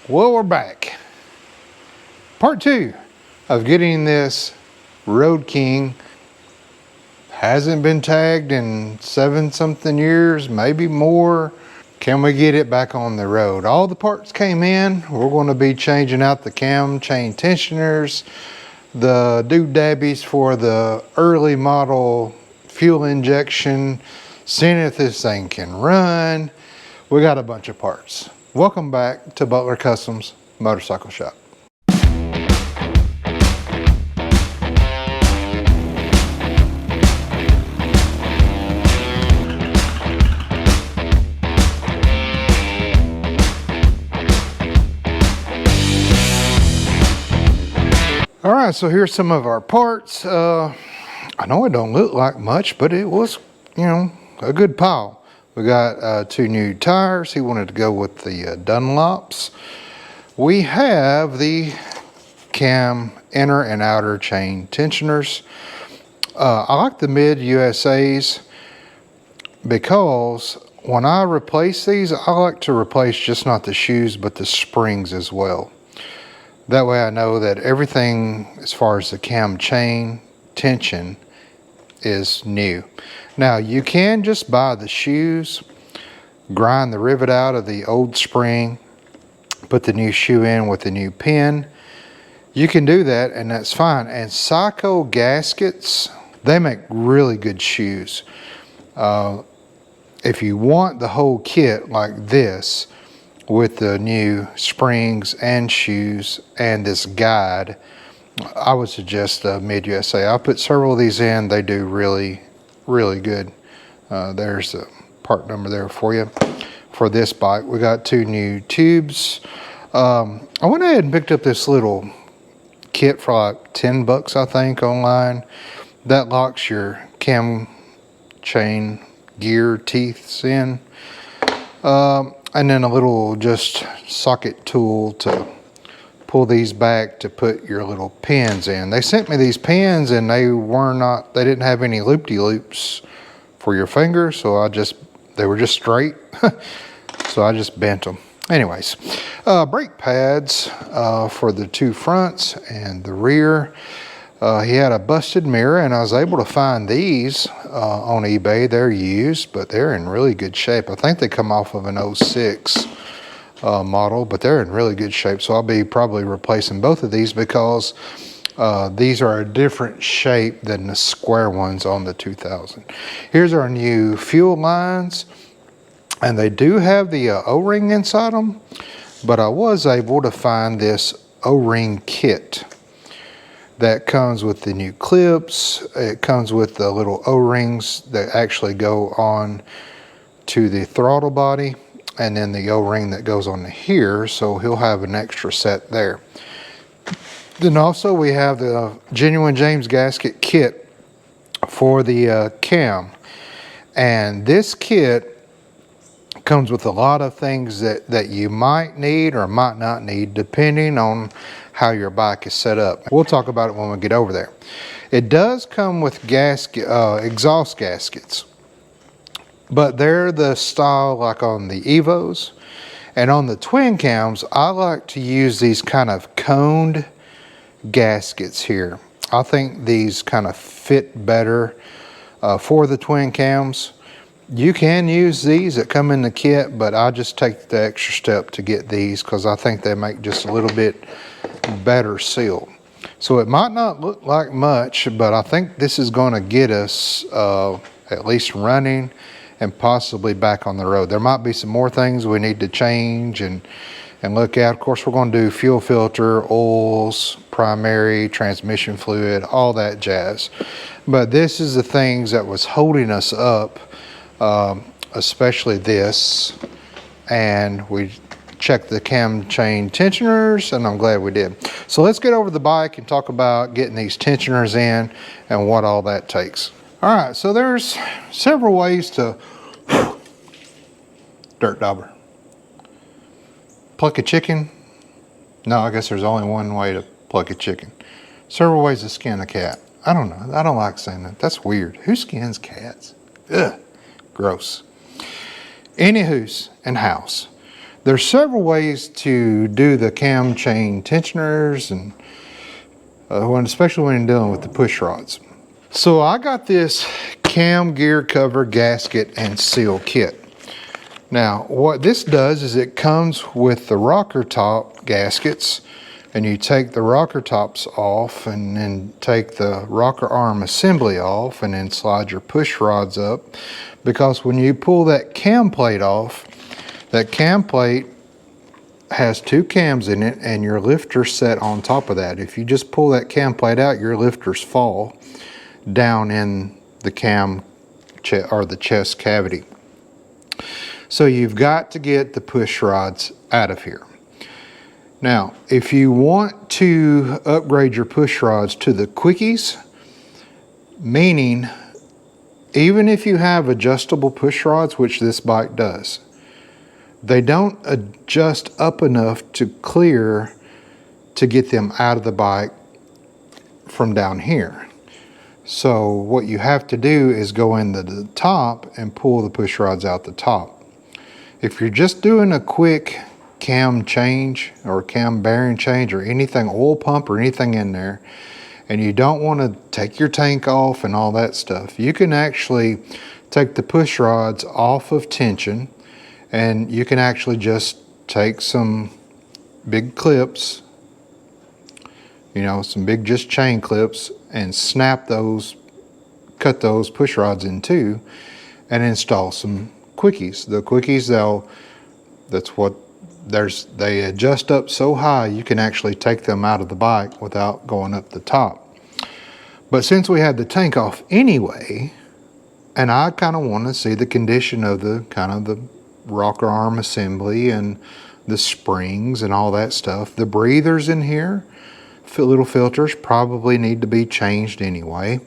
Well, we're back. Part 2 of getting this Road King. Hasn't been tagged in 7-something years, maybe more. Can we get it back on the road? All the parts came in. We're going to be changing out the cam chain tensioners, the doodabbies for the early model fuel injection, seeing if this thing can run. We got a bunch of parts. Welcome back to Butler Customs Motorcycle Shop. All right, so here's some of our parts. I know it don't look like much, but it was, a good pile. We got 2 new tires. He wanted to go with the Dunlops. We have the cam inner and outer chain tensioners. I like the mid USAs because when I replace these, I like to replace just not the shoes, but the springs as well. That way I know that everything as far as the cam chain tension is new. Now you can just buy the shoes, grind the rivet out of the old spring, put the new shoe in with the new pin. You can do that and that's fine. And Psycho gaskets, they make really good shoes. If you want the whole kit like this, with the new springs and shoes and this guide, I would suggest Mid USA. I put several of these in. They do really, really good. There's the part number there for you for this bike. We got 2 new tubes. I went ahead and picked up this little kit for like 10 bucks, I think, online. That locks your cam chain gear teeths in. And then a little just socket tool to pull these back to put your little pins in. They sent me these pins and they didn't have any loop-de-loops for your fingers, so they were just straight. So I just bent them. Anyways, brake pads for the 2 fronts and the rear. He had a busted mirror and I was able to find these on eBay. They're used, but they're in really good shape. I think they come off of an 06 model, but they're in really good shape. So I'll be probably replacing both of these because these are a different shape than the square ones on the 2000. Here's our new fuel lines, and they do have the O-ring inside them, but I was able to find this O-ring kit that comes with the new clips. It comes with the little O-rings that actually go on to the throttle body, and then the O-ring that goes on here, so he'll have an extra set there. Then also we have the genuine James gasket kit for the cam, and this kit comes with a lot of things that you might need or might not need depending on how your bike is set up. We'll talk about it when we get over there. It does come with exhaust gaskets, but they're the style like on the Evos. And on the twin cams, I like to use these kind of coned gaskets here. I think these kind of fit better for the twin cams. You can use these that come in the kit, but I just take the extra step to get these because I think they make just a little bit better seal. So it might not look like much, but I think this is going to get us at least running and possibly back on the road. There might be some more things we need to change and look at. Of course, we're going to do fuel filter, oils, primary, transmission fluid, all that jazz. But this is the things that was holding us up, especially this, and we checked the cam chain tensioners, and I'm glad we did. So let's get over the bike and talk about getting these tensioners in and what all that takes. All right, so there's several ways to dirt dauber. Pluck a chicken? No, I guess there's only one way to pluck a chicken. Several ways to skin a cat. I don't know. I don't like saying that. That's weird. Who skins cats? Ugh, gross. Anywho's and house. There's several ways to do the cam chain tensioners, and especially when you're dealing with the push rods. So I got this cam gear cover gasket and seal kit. Now what this does is it comes with the rocker top gaskets, and you take the rocker tops off and then take the rocker arm assembly off and then slide your push rods up, because when you pull that cam plate off, that cam plate has two cams in it and your lifter's set on top of that. If you just pull that cam plate out, your lifters fall down in the cam or the chest cavity. So you've got to get the push rods out of here. Now, if you want to upgrade your push rods to the quickies, meaning even if you have adjustable push rods, which this bike does, they don't adjust up enough to clear to get them out of the bike from down here. So what you have to do is go into the top and pull the push rods out the top. If you're just doing a quick cam change or cam bearing change or anything, oil pump or anything in there, and you don't want to take your tank off and all that stuff, you can actually take the push rods off of tension, and you can actually just take some big clips, you know, some big just chain clips, and snap those, cut those push rods in two, and install some quickies. The quickies, they adjust up so high you can actually take them out of the bike without going up the top. But since we had the tank off anyway, and I kind of want to see the condition of the rocker arm assembly and the springs and all that stuff. The breathers in here, little filters, probably need to be changed anyway.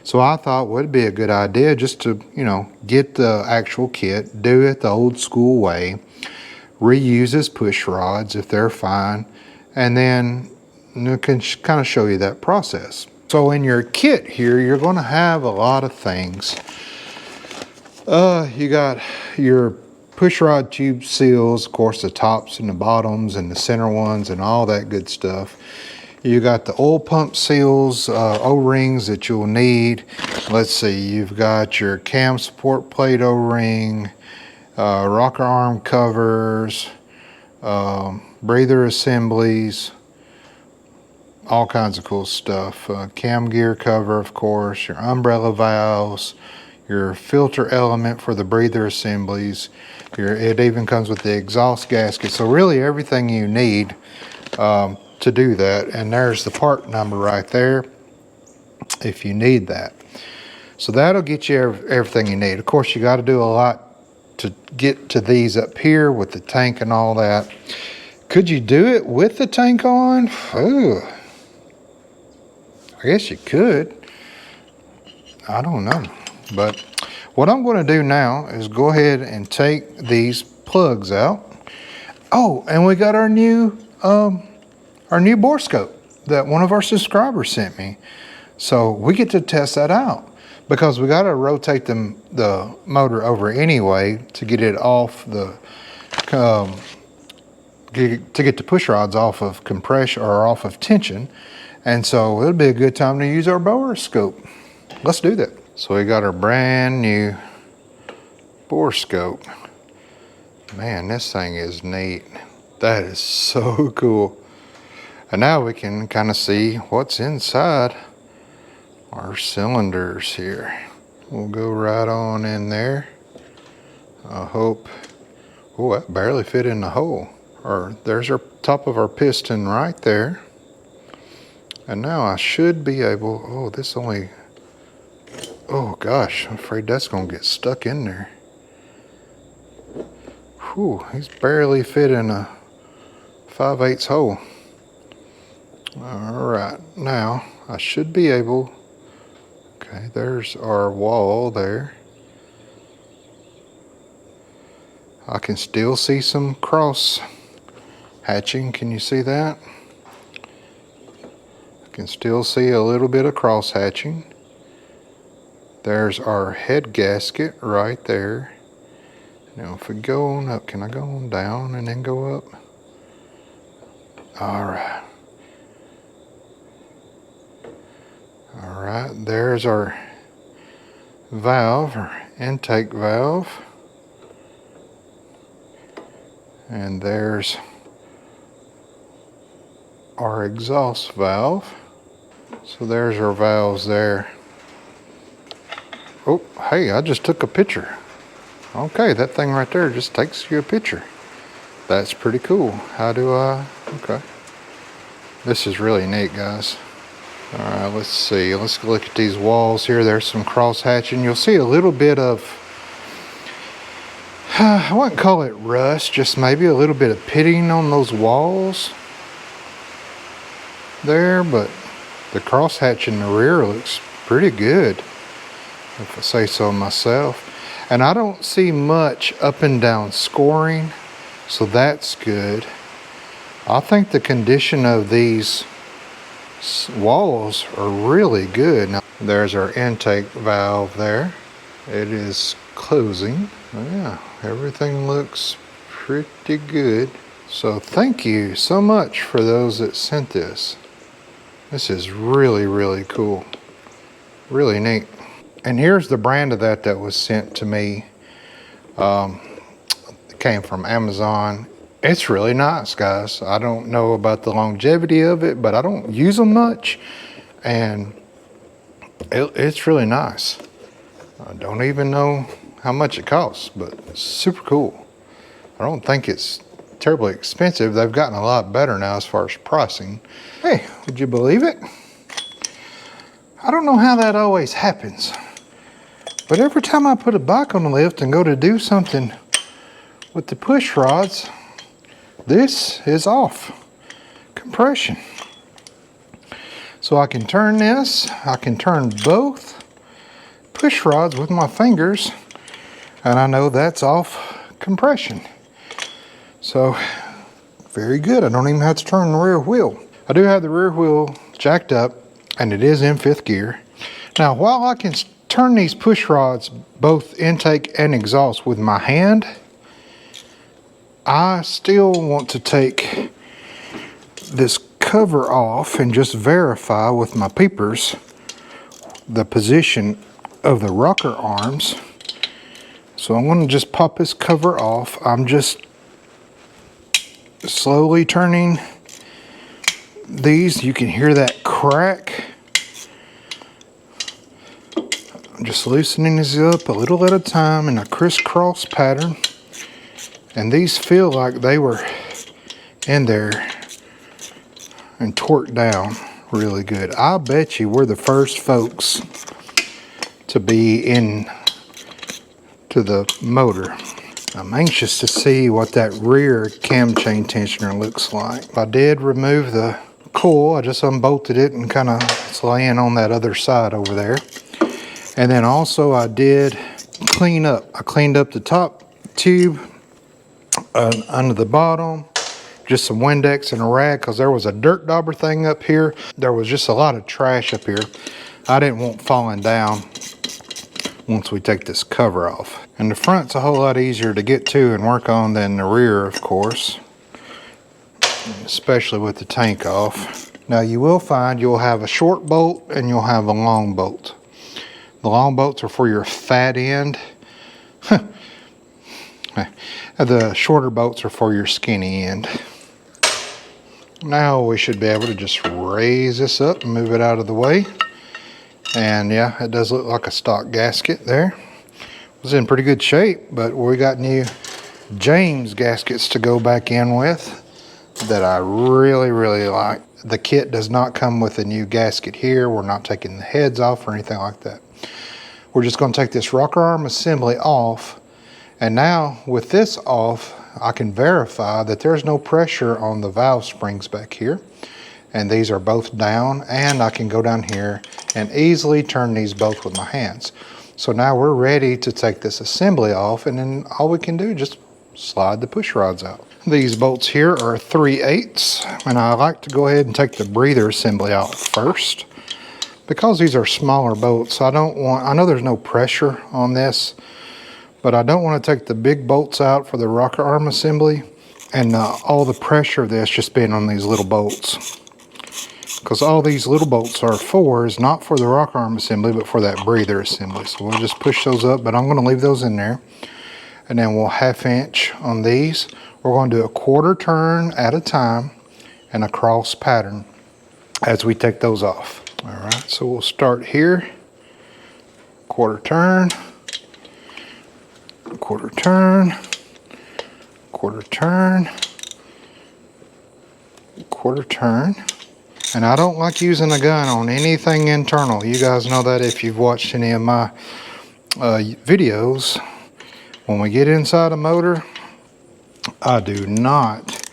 So I thought would be a good idea just to, you know, get the actual kit, do it the old school way, reuse his push rods if they're fine, and then I can kind of show you that process. So in your kit here, you're going to have a lot of things. You got your push rod tube seals, of course, the tops and the bottoms and the center ones and all that good stuff. You got the oil pump seals, O-rings that you'll need. Let's see, you've got your cam support plate O-ring, rocker arm covers, breather assemblies, all kinds of cool stuff. Cam gear cover, of course, your umbrella valves, your filter element for the breather assemblies. It even comes with the exhaust gasket. So really everything you need to do that. And there's the part number right there if you need that. So that'll get you everything you need. Of course, you got to do a lot to get to these up here with the tank and all that. Could you do it with the tank on? Ooh, I guess you could. I don't know. But what I'm going to do now is go ahead and take these plugs out. Oh, and we got our new bore scope that one of our subscribers sent me. So we get to test that out, because we got to rotate the motor over anyway to get it off the to get the push rods off of compression or off of tension. And so it'll be a good time to use our bore scope. Let's do that. So we got our brand new bore scope. Man, this thing is neat. That is so cool. And now we can kind of see what's inside our cylinders here. We'll go right on in there. I hope, oh, that barely fit in the hole. Or there's our top of our piston right there. And now I should be able, oh, this only, oh gosh, I'm afraid that's gonna get stuck in there. Whew, he's barely fit in a 5/8 hole. All right, now I should be able, okay, there's our wall there. I can still see some cross hatching. Can you see that? I can still see a little bit of cross hatching. There's our head gasket right there. Now if we go on up, can I go on down and then go up? All right. All right, there's our valve, or intake valve. And there's our exhaust valve. So there's our valves there. Oh, hey, I just took a picture. Okay, that thing right there just takes you a picture. That's pretty cool. How do I, okay. This is really neat, guys. All right, let's see. Let's look at these walls here. There's some cross hatching. You'll see a little bit of, I wouldn't call it rust, just maybe a little bit of pitting on those walls there, but the cross hatch in the rear looks pretty good, if I say so myself. And I don't see much up and down scoring, so that's good. I think the condition of these walls are really good. Now, there's our intake valve there. It is closing. Yeah, everything looks pretty good. So thank you so much for those that sent this. This is really, really cool. Really neat. And here's the brand of that was sent to me. It came from Amazon. It's really nice, guys. I don't know about the longevity of it, but I don't use them much. And it's really nice. I don't even know how much it costs, but it's super cool. I don't think it's terribly expensive. They've gotten a lot better now as far as pricing. Hey, would you believe it? I don't know how that always happens, but every time I put a bike on the lift and go to do something with the push rods, this is off. Compression. So I can turn this, I can turn both push rods with my fingers, and I know that's off compression. So, very good. I don't even have to turn the rear wheel. I do have the rear wheel jacked up, and it is in 5th gear. Now, while I can turn these push rods, both intake and exhaust, with my hand, I still want to take this cover off and just verify with my peepers the position of the rocker arms. So I'm going to just pop this cover off. I'm just slowly turning these. You can hear that crack. I'm just loosening these up a little at a time in a crisscross pattern. And these feel like they were in there and torqued down really good. I bet you we're the first folks to be in to the motor. I'm anxious to see what that rear cam chain tensioner looks like. I did remove the coil. I just unbolted it and kind of it's laying on that other side over there. And then also I did clean up. I cleaned up the top tube under the bottom, just some Windex and a rag, because there was a dirt dauber thing up here. There was just a lot of trash up here. I didn't want falling down once we take this cover off. And the front's a whole lot easier to get to and work on than the rear, of course, especially with the tank off. Now you will find you'll have a short bolt and you'll have a long bolt. The long bolts are for your fat end. The shorter bolts are for your skinny end. Now we should be able to just raise this up and move it out of the way. And yeah, it does look like a stock gasket there. It was in pretty good shape, but we got new James gaskets to go back in with that I really, really like. The kit does not come with a new gasket here. We're not taking the heads off or anything like that. We're just going to take this rocker arm assembly off. And now with this off, I can verify that there's no pressure on the valve springs back here. And these are both down, and I can go down here and easily turn these both with my hands. So now we're ready to take this assembly off, and then all we can do is just slide the push rods out. These bolts here are 3/8, and I like to go ahead and take the breather assembly out first. Because these are smaller bolts, I know there's no pressure on this, but I don't want to take the big bolts out for the rocker arm assembly, and all the pressure of this just being on these little bolts. Because all these little bolts are for is not for the rocker arm assembly, but for that breather assembly. So we'll just push those up, but I'm going to leave those in there. And then we'll 1/2 inch on these. We're going to do a 1/4 turn at a time and a cross pattern as we take those off. All right, so we'll start here. 1/4 turn, 1/4 turn, 1/4 turn, 1/4 turn. And I don't like using a gun on anything internal. You guys know that if you've watched any of my videos. When we get inside a motor, I do not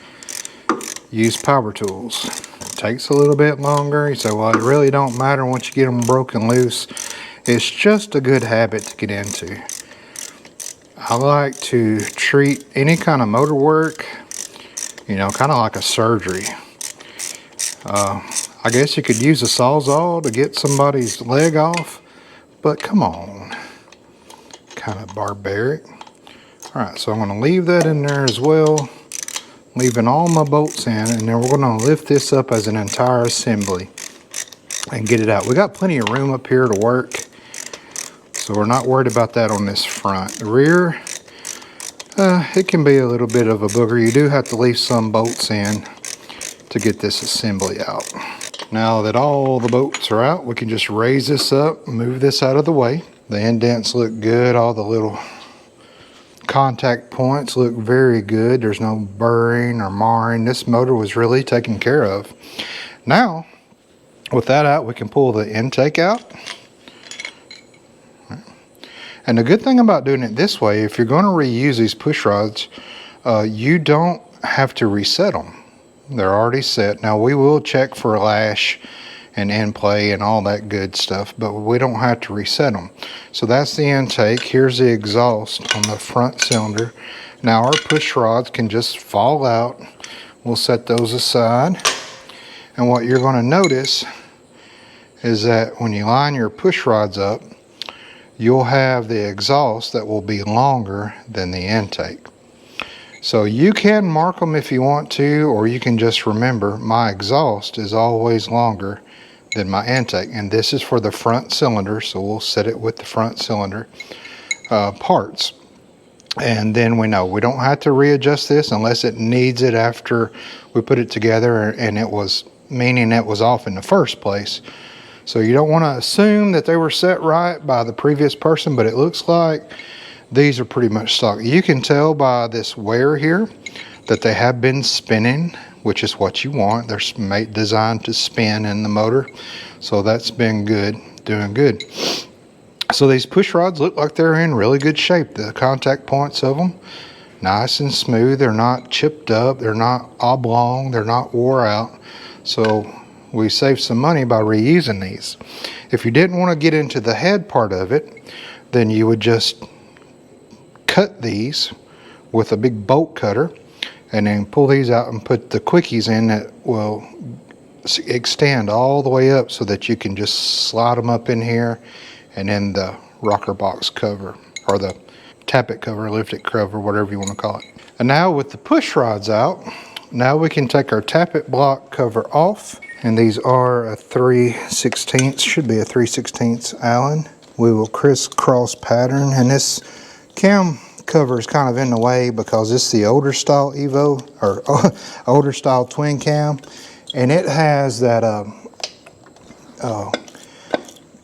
use power tools. It takes a little bit longer. You say, well, it really don't matter once you get them broken loose. It's just a good habit to get into. I like to treat any kind of motor work, you know, kind of like a surgery. I guess you could use a Sawzall to get somebody's leg off, but come on, kind of barbaric. All right, so I'm going to leave that in there as well, leaving all my bolts in, and then we're going to lift this up as an entire assembly and get it out. We got plenty of room up here to work, so we're not worried about that on this front. The rear, it can be a little bit of a booger. You do have to leave some bolts in to get this assembly out. Now that all the bolts are out, we can just raise this up, move this out of the way. The indents look good. All the little contact points look very good. There's no burring or marring. This motor was really taken care of. Now, with that out, we can pull the intake out. And the good thing about doing it this way, if you're going to reuse these push rods, you don't have to reset them. They're already set. Now we will check for lash and end play and all that good stuff, but we don't have to reset them. So that's the intake. Here's the exhaust on the front cylinder. Now our push rods can just fall out. We'll set those aside. And what you're going to notice is that when you line your push rods up, you'll have the exhaust that will be longer than the intake. So you can mark them if you want to, or you can just remember my exhaust is always longer than my intake. And this is for the front cylinder, so we'll set it with the front cylinder parts. And then we know we don't have to readjust this unless it needs it after we put it together and it was meaning it was off in the first place. So you don't want to assume that they were set right by the previous person, but it looks like these are pretty much stock. You can tell by this wear here that they have been spinning, which is what you want. They're designed to spin in the motor. So that's been good, doing good. So these push rods look like they're in really good shape. The contact points of them, nice and smooth. They're not chipped up. They're not oblong. They're not wore out. So we saved some money by reusing these. If you didn't want to get into the head part of it, then you would just cut these with a big bolt cutter and then pull these out and put the quickies in that will extend all the way up so that you can just slide them up in here and then the rocker box cover or the tappet cover, lift it cover, whatever you want to call it. And now with the push rods out, now we can take our tappet block cover off, and these are a 3/16, should be a 3/16 Allen. We will crisscross pattern, and this cam cover is kind of in the way because it's the older style Evo or older style twin cam, and it has that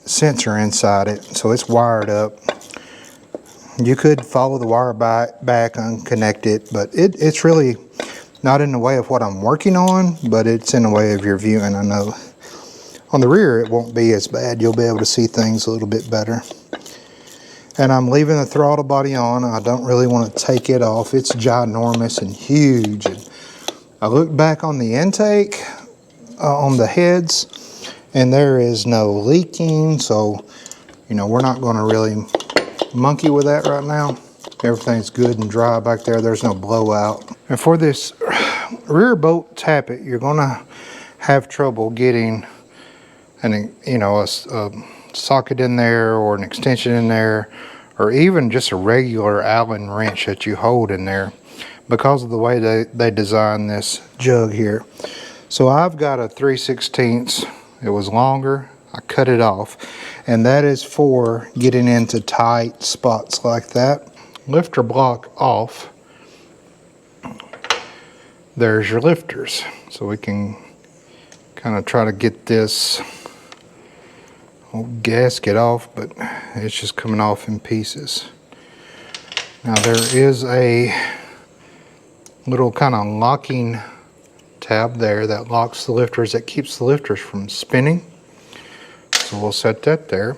sensor inside it, so it's wired up. You could follow the wire back and connect it, but it's really not in the way of what I'm working on, but it's in the way of your viewing. I know on the rear it won't be as bad. You'll be able to see things a little bit better. And I'm leaving the throttle body on. I don't really want to take it off. It's ginormous and huge. And I looked back on the intake, on the heads, and there is no leaking. So, you know, we're not going to really monkey with that right now. Everything's good and dry back there. There's no blowout. And for this rear bolt tappet, you're going to have trouble getting a socket in there or an extension in there, or even just a regular Allen wrench that you hold in there, because of the way they designed this jug here. So I've got a 3/16. It was longer. I cut it off, and that is for getting into tight spots like that. Lifter block off. There's your lifters. So we can kind of try to get this old gasket off, but it's just coming off in pieces. Now there is a little kind of locking tab there that locks the lifters, that keeps the lifters from spinning. So we'll set that there.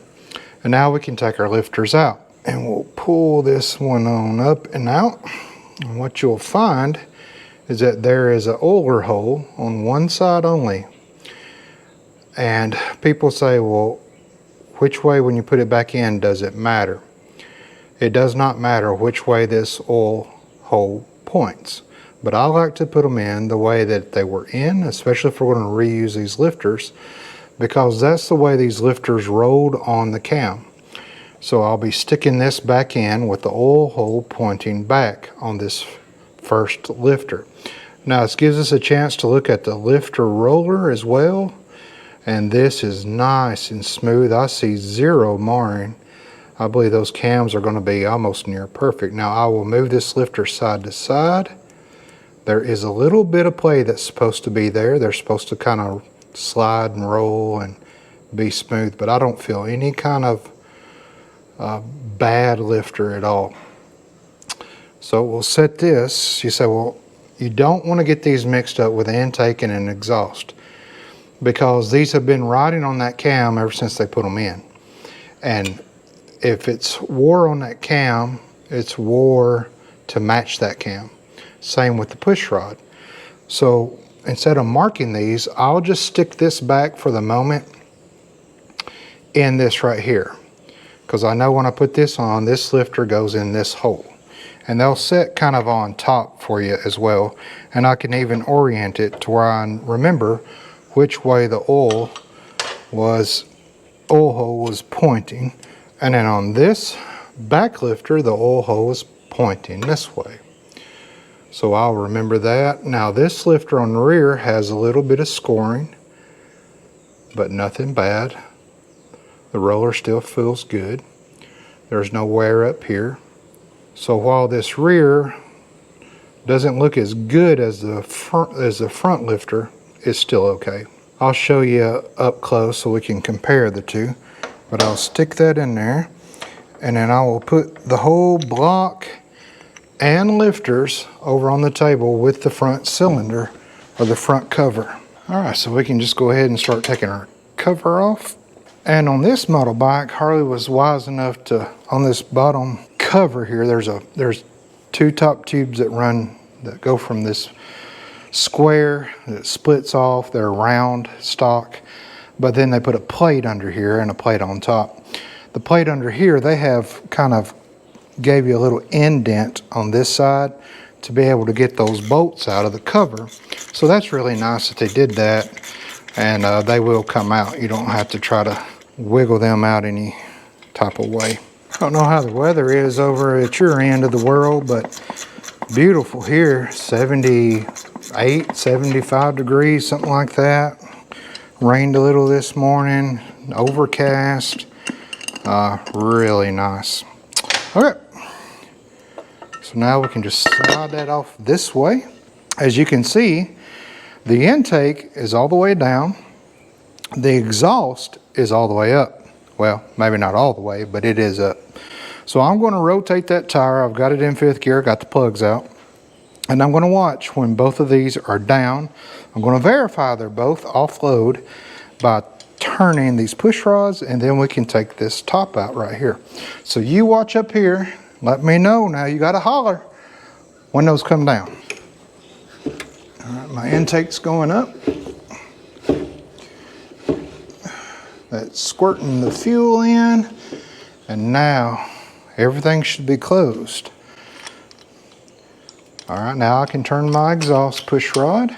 And now we can take our lifters out, and we'll pull this one on up and out. And what you'll find is that there is an oiler hole on one side only. And people say, well, which way when you put it back in does it matter? It does not matter which way this oil hole points. But I like to put them in the way that they were in, especially if we're going to reuse these lifters, because that's the way these lifters rolled on the cam. So I'll be sticking this back in with the oil hole pointing back on this first lifter. Now this gives us a chance to look at the lifter roller as well, and this is nice and smooth. I see zero marring. I believe those cams are going to be almost near perfect. Now I will move this lifter side to side. There is a little bit of play that's supposed to be there. They're supposed to kind of slide and roll and be smooth, but I don't feel any kind of bad lifter at all. So we'll set this. You say, well, you don't want to get these mixed up with an intake and an exhaust, because these have been riding on that cam ever since they put them in. And if it's wore on that cam, it's wore to match that cam. Same with the push rod. So instead of marking these, I'll just stick this back for the moment in this right here, because I know when I put this on, this lifter goes in this hole, and they'll set kind of on top for you as well. And I can even orient it to where I remember which way the oil hole was pointing. And then on this back lifter, the oil hole is pointing this way. So I'll remember that. Now this lifter on the rear has a little bit of scoring, but nothing bad. The roller still feels good. There's no wear up here. So while this rear doesn't look as good as the front lifter, it's still okay. I'll show you up close so we can compare the two, but I'll stick that in there, and then I will put the whole block and lifters over on the table with the front cylinder or the front cover. All right, so we can just go ahead and start taking our cover off. And on this model bike, Harley was wise enough to, on this bottom cover here, there's two top tubes that go from this square that splits off. They're round stock, but then they put a plate under here and a plate on top. The plate under here, they have kind of gave you a little indent on this side to be able to get those bolts out of the cover. So that's really nice that they did that, and they will come out. You don't have to try to wiggle them out any type of way. I don't know how the weather is over at your end of the world, but beautiful here. 78, 75 degrees, something like that. Rained a little this morning, overcast. Really nice. Okay. So now we can just slide that off this way. As you can see, the intake is all the way down. The exhaust is all the way up. Well, maybe not all the way, but it is up. So I'm going to rotate that tire. I've got it in 5th gear, got the plugs out. And I'm going to watch when both of these are down. I'm going to verify they're both offload by turning these push rods, and then we can take this top out right here. So you watch up here. Let me know now. You got to holler when those come down. All right, my intake's going up. That's squirting the fuel in, and now everything should be closed. All right, now I can turn my exhaust push rod,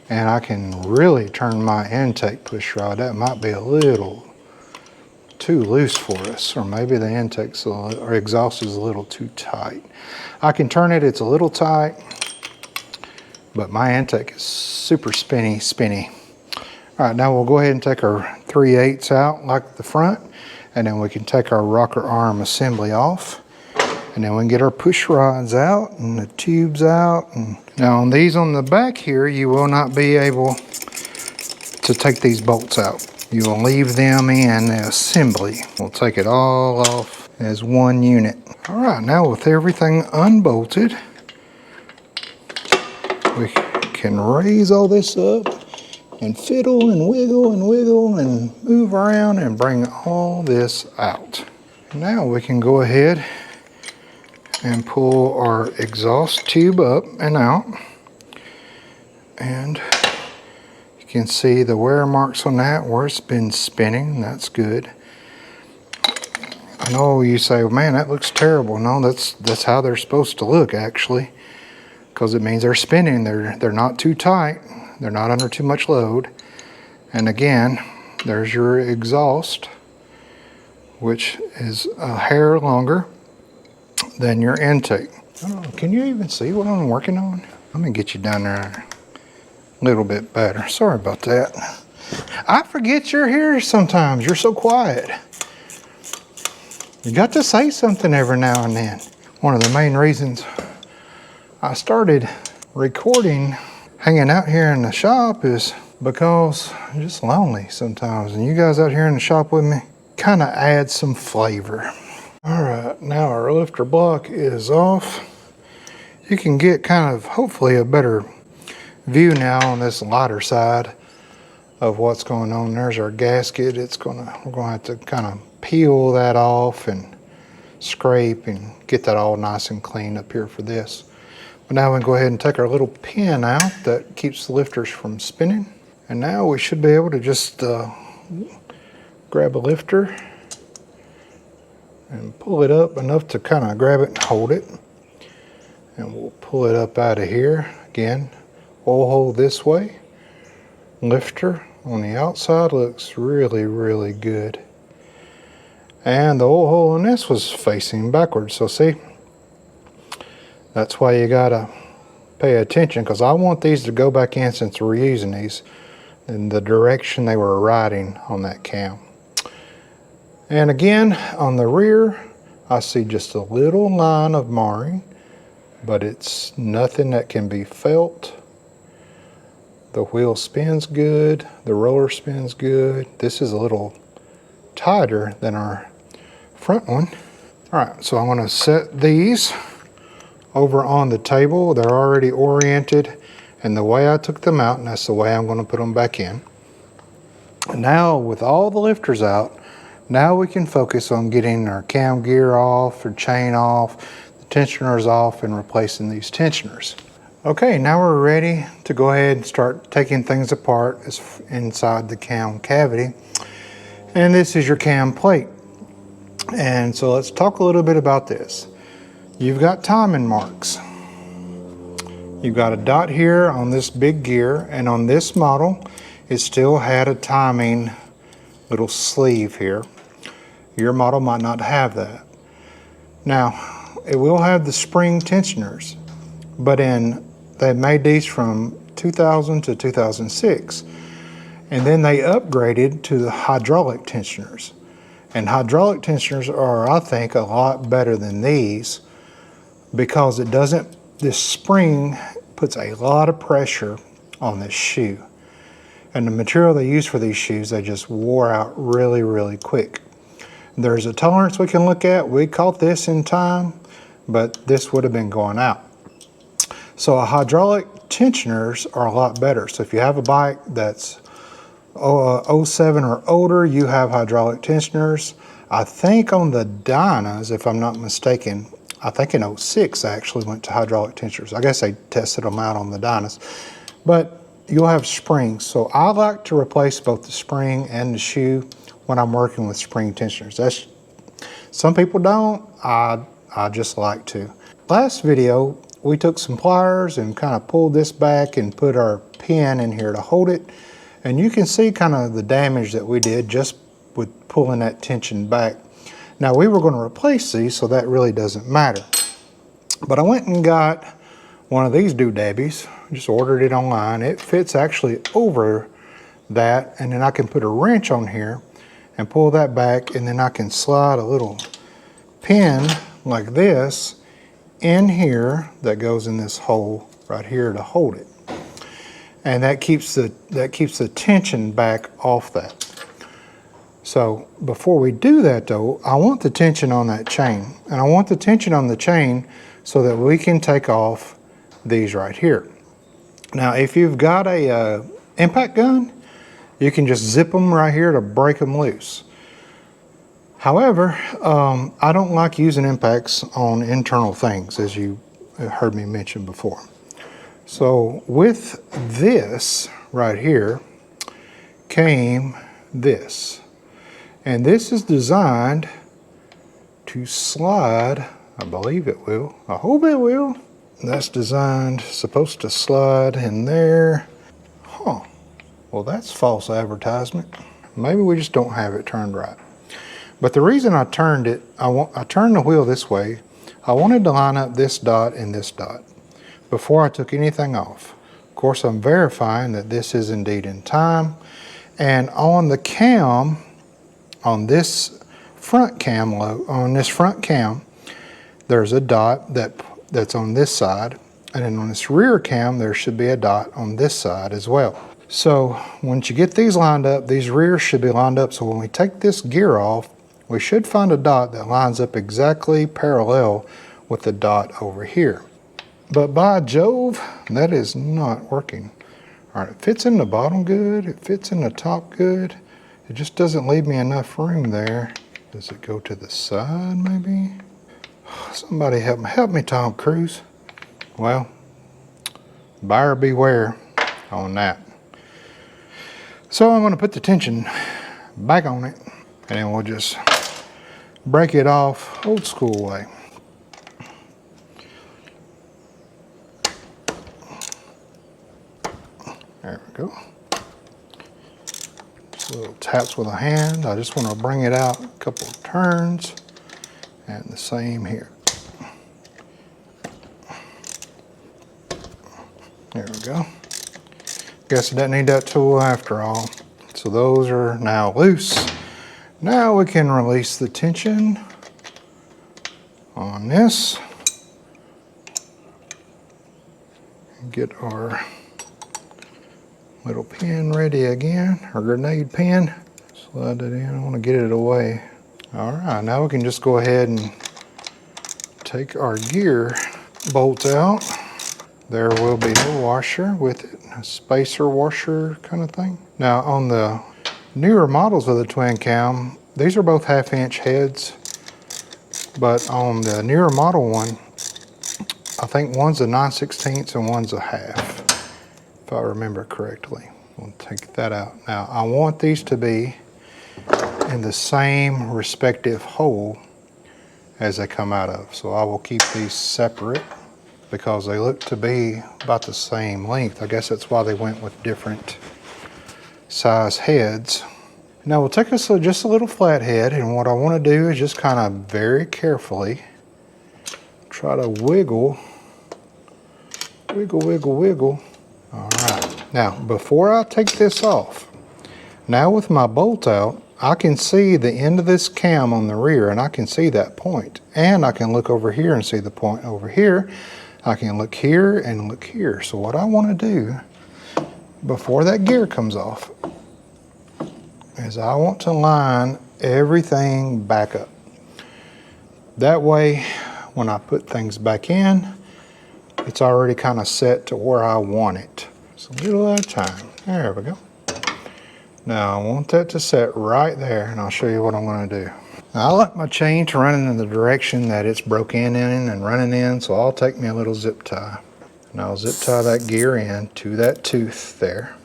and I can really turn my intake push rod. That might be a little too loose for us, or maybe the intake's or exhaust is a little too tight. I can turn it, it's a little tight, but my intake is super spinny. All right, now we'll go ahead and take our 3/8 out like the front, and then we can take our rocker arm assembly off, and then we can get our push rods out and the tubes out. And now on these on the back here, you will not be able to take these bolts out. You will leave them in the assembly. We'll take it all off as one unit. All right, now with everything unbolted, we can raise all this up and fiddle and wiggle and move around and bring all this out. Now we can go ahead and pull our exhaust tube up and out. And you can see the wear marks on that where it's been spinning. That's good. I know you say, well, man, that looks terrible. No, that's how they're supposed to look actually, because it means they're spinning. They're not too tight. They're not under too much load. And again, there's your exhaust, which is a hair longer than your intake. Oh, can you even see what I'm working on? Let me get you down there a little bit better. Sorry about that. I forget you're here sometimes. You're so quiet. You got to say something every now and then. One of the main reasons I started recording hanging out here in the shop is because I'm just lonely sometimes, and you guys out here in the shop with me kind of add some flavor. All right, now our lifter block is off. You can get kind of hopefully a better view now on this lighter side of what's going on. There's our gasket. We're gonna have to kind of peel that off and scrape and get that all nice and clean up here for this. But now we can go ahead and take our little pin out that keeps the lifters from spinning. And now we should be able to just grab a lifter and pull it up enough to kind of grab it and hold it. And we'll pull it up out of here. Again, oil hole this way. Lifter on the outside looks really, really good. And the oil hole in this was facing backwards. So see, that's why you gotta pay attention, because I want these to go back in, since we're using these, in the direction they were riding on that cam. And again, on the rear, I see just a little line of marring, but it's nothing that can be felt. The wheel spins good, the roller spins good. This is a little tighter than our front one. All right, so I'm gonna set these over on the table. They're already oriented, and the way I took them out, and that's the way I'm gonna put them back in. And now with all the lifters out, now we can focus on getting our cam gear off, or chain off, the tensioners off, and replacing these tensioners. Okay, now we're ready to go ahead and start taking things apart inside the cam cavity. And this is your cam plate. And so let's talk a little bit about this. You've got timing marks. You've got a dot here on this big gear, and on this model, it still had a timing little sleeve here. Your model might not have that. Now, it will have the spring tensioners, but they made these from 2000 to 2006. And then they upgraded to the hydraulic tensioners. And hydraulic tensioners are, I think, a lot better than these, because this spring puts a lot of pressure on this shoe. And the material they use for these shoes, they just wore out really, really quick. There's a tolerance we can look at. We caught this in time, but this would have been going out. So hydraulic tensioners are a lot better. So if you have a bike that's 07 or older, you have hydraulic tensioners. I think on the Dynas, if I'm not mistaken, I think in 06 I actually went to hydraulic tensioners. I guess they tested them out on the Dynas. But you'll have springs. So I like to replace both the spring and the shoe when I'm working with spring tensioners. Some people don't, I just like to. Last video, we took some pliers and kind of pulled this back and put our pin in here to hold it. And you can see kind of the damage that we did just with pulling that tension back. Now we were going to replace these, so that really doesn't matter. But I went and got one of these doodabbies, just ordered it online. It fits actually over that, and then I can put a wrench on here and pull that back, and then I can slide a little pin like this in here that goes in this hole right here to hold it. And that keeps the tension back off that. So before we do that though, I want the tension on that chain. And I want the tension on the chain so that we can take off these right here. Now if you've got a impact gun, you can just zip them right here to break them loose. However, I don't like using impacts on internal things, as you heard me mention before. So with this right here came this. And this is designed to slide, I believe it will, I hope it will. That's supposed to slide in there. Huh, well that's false advertisement. Maybe we just don't have it turned right. But the reason I turned it, I turned the wheel this way, I wanted to line up this dot and this dot before I took anything off. Of course, I'm verifying that this is indeed in time. And on the cam, on this front cam, there's a dot that's on this side, and then on this rear cam, there should be a dot on this side as well. So once you get these lined up, these rears should be lined up, so when we take this gear off, we should find a dot that lines up exactly parallel with the dot over here. But by Jove, that is not working. All right, it fits in the bottom good, it fits in the top good. It just doesn't leave me enough room there. Does it go to the side maybe? Somebody help me, Tom Cruise. Well, buyer beware on that. So I'm going to put the tension back on it, and then we'll just break it off old school way. There we go. Just little taps with a hand. I just want to bring it out a couple of turns, and the same here. There we go. Guess I didn't need that tool after all. So those are now loose. Now we can release the tension on this and get our little pin ready again, our grenade pin. Slide that in, I want to get it away. All right, now we can just go ahead and take our gear bolts out. There will be no washer with it, a spacer washer kind of thing. Now on the newer models of the twin cam, these are both 1/2 inch heads, but on the newer model one, I think one's a 9/16 and one's a 1/2. If I remember correctly. We'll take that out. Now I want these to be in the same respective hole as they come out of. So I will keep these separate because they look to be about the same length. I guess that's why they went with different size heads. Now we'll take us just a little flathead, and what I want to do is just kind of very carefully try to wiggle. All right, now before I take this off, now with my bolt out, I can see the end of this cam on the rear, and I can see that point. And I can look over here and see the point over here. I can look here and look here. So what I want to do before that gear comes off is I want to line everything back up. That way, when I put things back in, it's already kind of set to where I want it. Just a little at a time. There we go. Now I want that to set right there, and I'll show you what I'm going to do. Now, I like my chain to run in the direction that it's broken in and running in, so I'll take me a little zip tie. And I'll zip tie that gear in to that tooth there.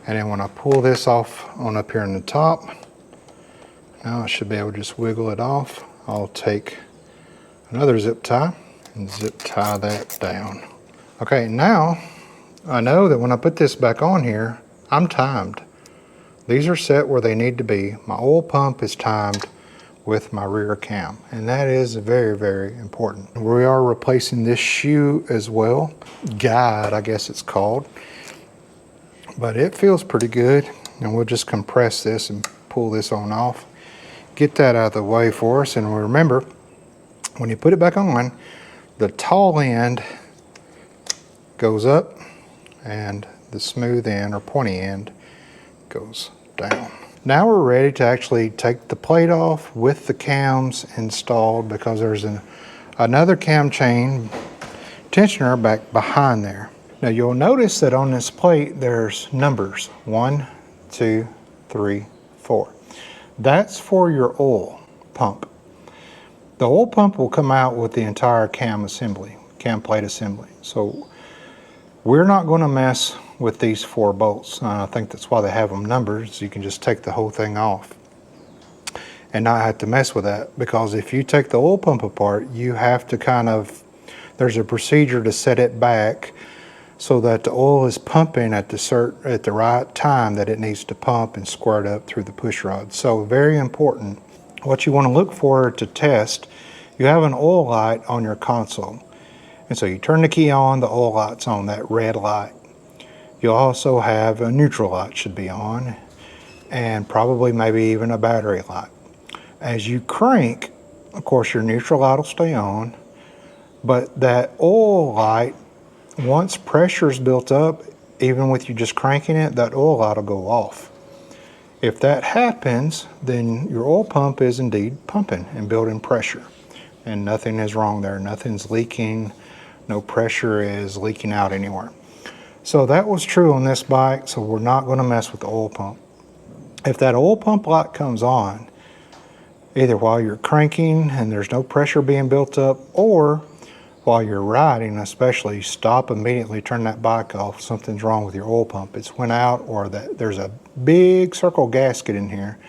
And then when I pull this off on up here in the top, now I should be able to just wiggle it off. I'll take another zip tie and zip tie that down. Okay, now I know that when I put this back on here, I'm timed. These are set where they need to be. My oil pump is timed with my rear cam, and that is very, very important. We are replacing this shoe as well. Guide, I guess it's called. But it feels pretty good, and we'll just compress this and pull this on off. Get that out of the way for us, and remember, when you put it back on, the tall end goes up and the smooth end or pointy end goes down. Now we're ready to actually take the plate off with the cams installed, because there's another cam chain tensioner back behind there. Now you'll notice that on this plate there's numbers 1, 2, 3, 4. That's for your oil pump. The oil pump will come out with the entire cam plate assembly. So we're not going to mess with these 4 bolts. I think that's why they have them numbered, so you can just take the whole thing off and not have to mess with that. Because if you take the oil pump apart, you have to there's a procedure to set it back so that the oil is pumping at the right time that it needs to pump and squirt up through the push rod. So very important. What you want to look for to test, you have an oil light on your console. And so you turn the key on, the oil light's on, that red light. You'll also have a neutral light should be on, and probably maybe even a battery light. As you crank, of course your neutral light will stay on, but that oil light, once pressure is built up, even with you just cranking it, that oil light will go off. If that happens, then your oil pump is indeed pumping and building pressure, and nothing is wrong there. Nothing's leaking, no pressure is leaking out anywhere. So that was true on this bike, so we're not going to mess with the oil pump. If that oil pump light comes on, either while you're cranking and there's no pressure being built up, or while you're riding especially, stop immediately, turn that bike off. Something's wrong with your oil pump. It's went out, or that there's a big circle gasket in here.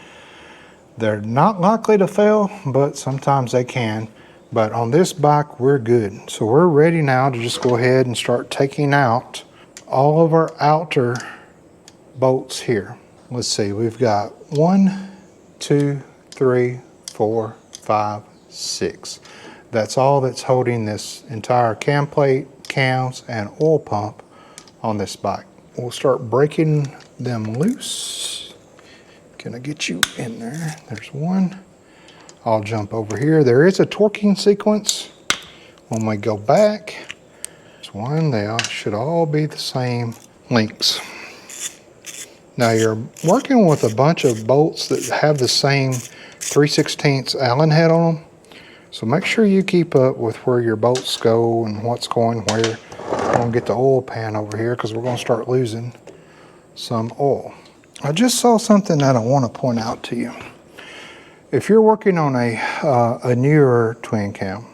They're not likely to fail, but sometimes they can. But on this bike, we're good. So we're ready now to just go ahead and start taking out all of our outer bolts here. Let's see, we've got 1, 2, 3, 4, 5, 6. That's all that's holding this entire cam plate, cams, and oil pump on this bike. We'll start breaking them loose. Can I get you in there? There's one. I'll jump over here. There is a torquing sequence when we go back. There's one. They should all be the same lengths. Now you're working with a bunch of bolts that have the same 3/16 Allen head on them. So make sure you keep up with where your bolts go and what's going where. I'm going to get the oil pan over here because we're going to start losing some oil. I just saw something that I want to point out to you. If you're working on a newer twin cam,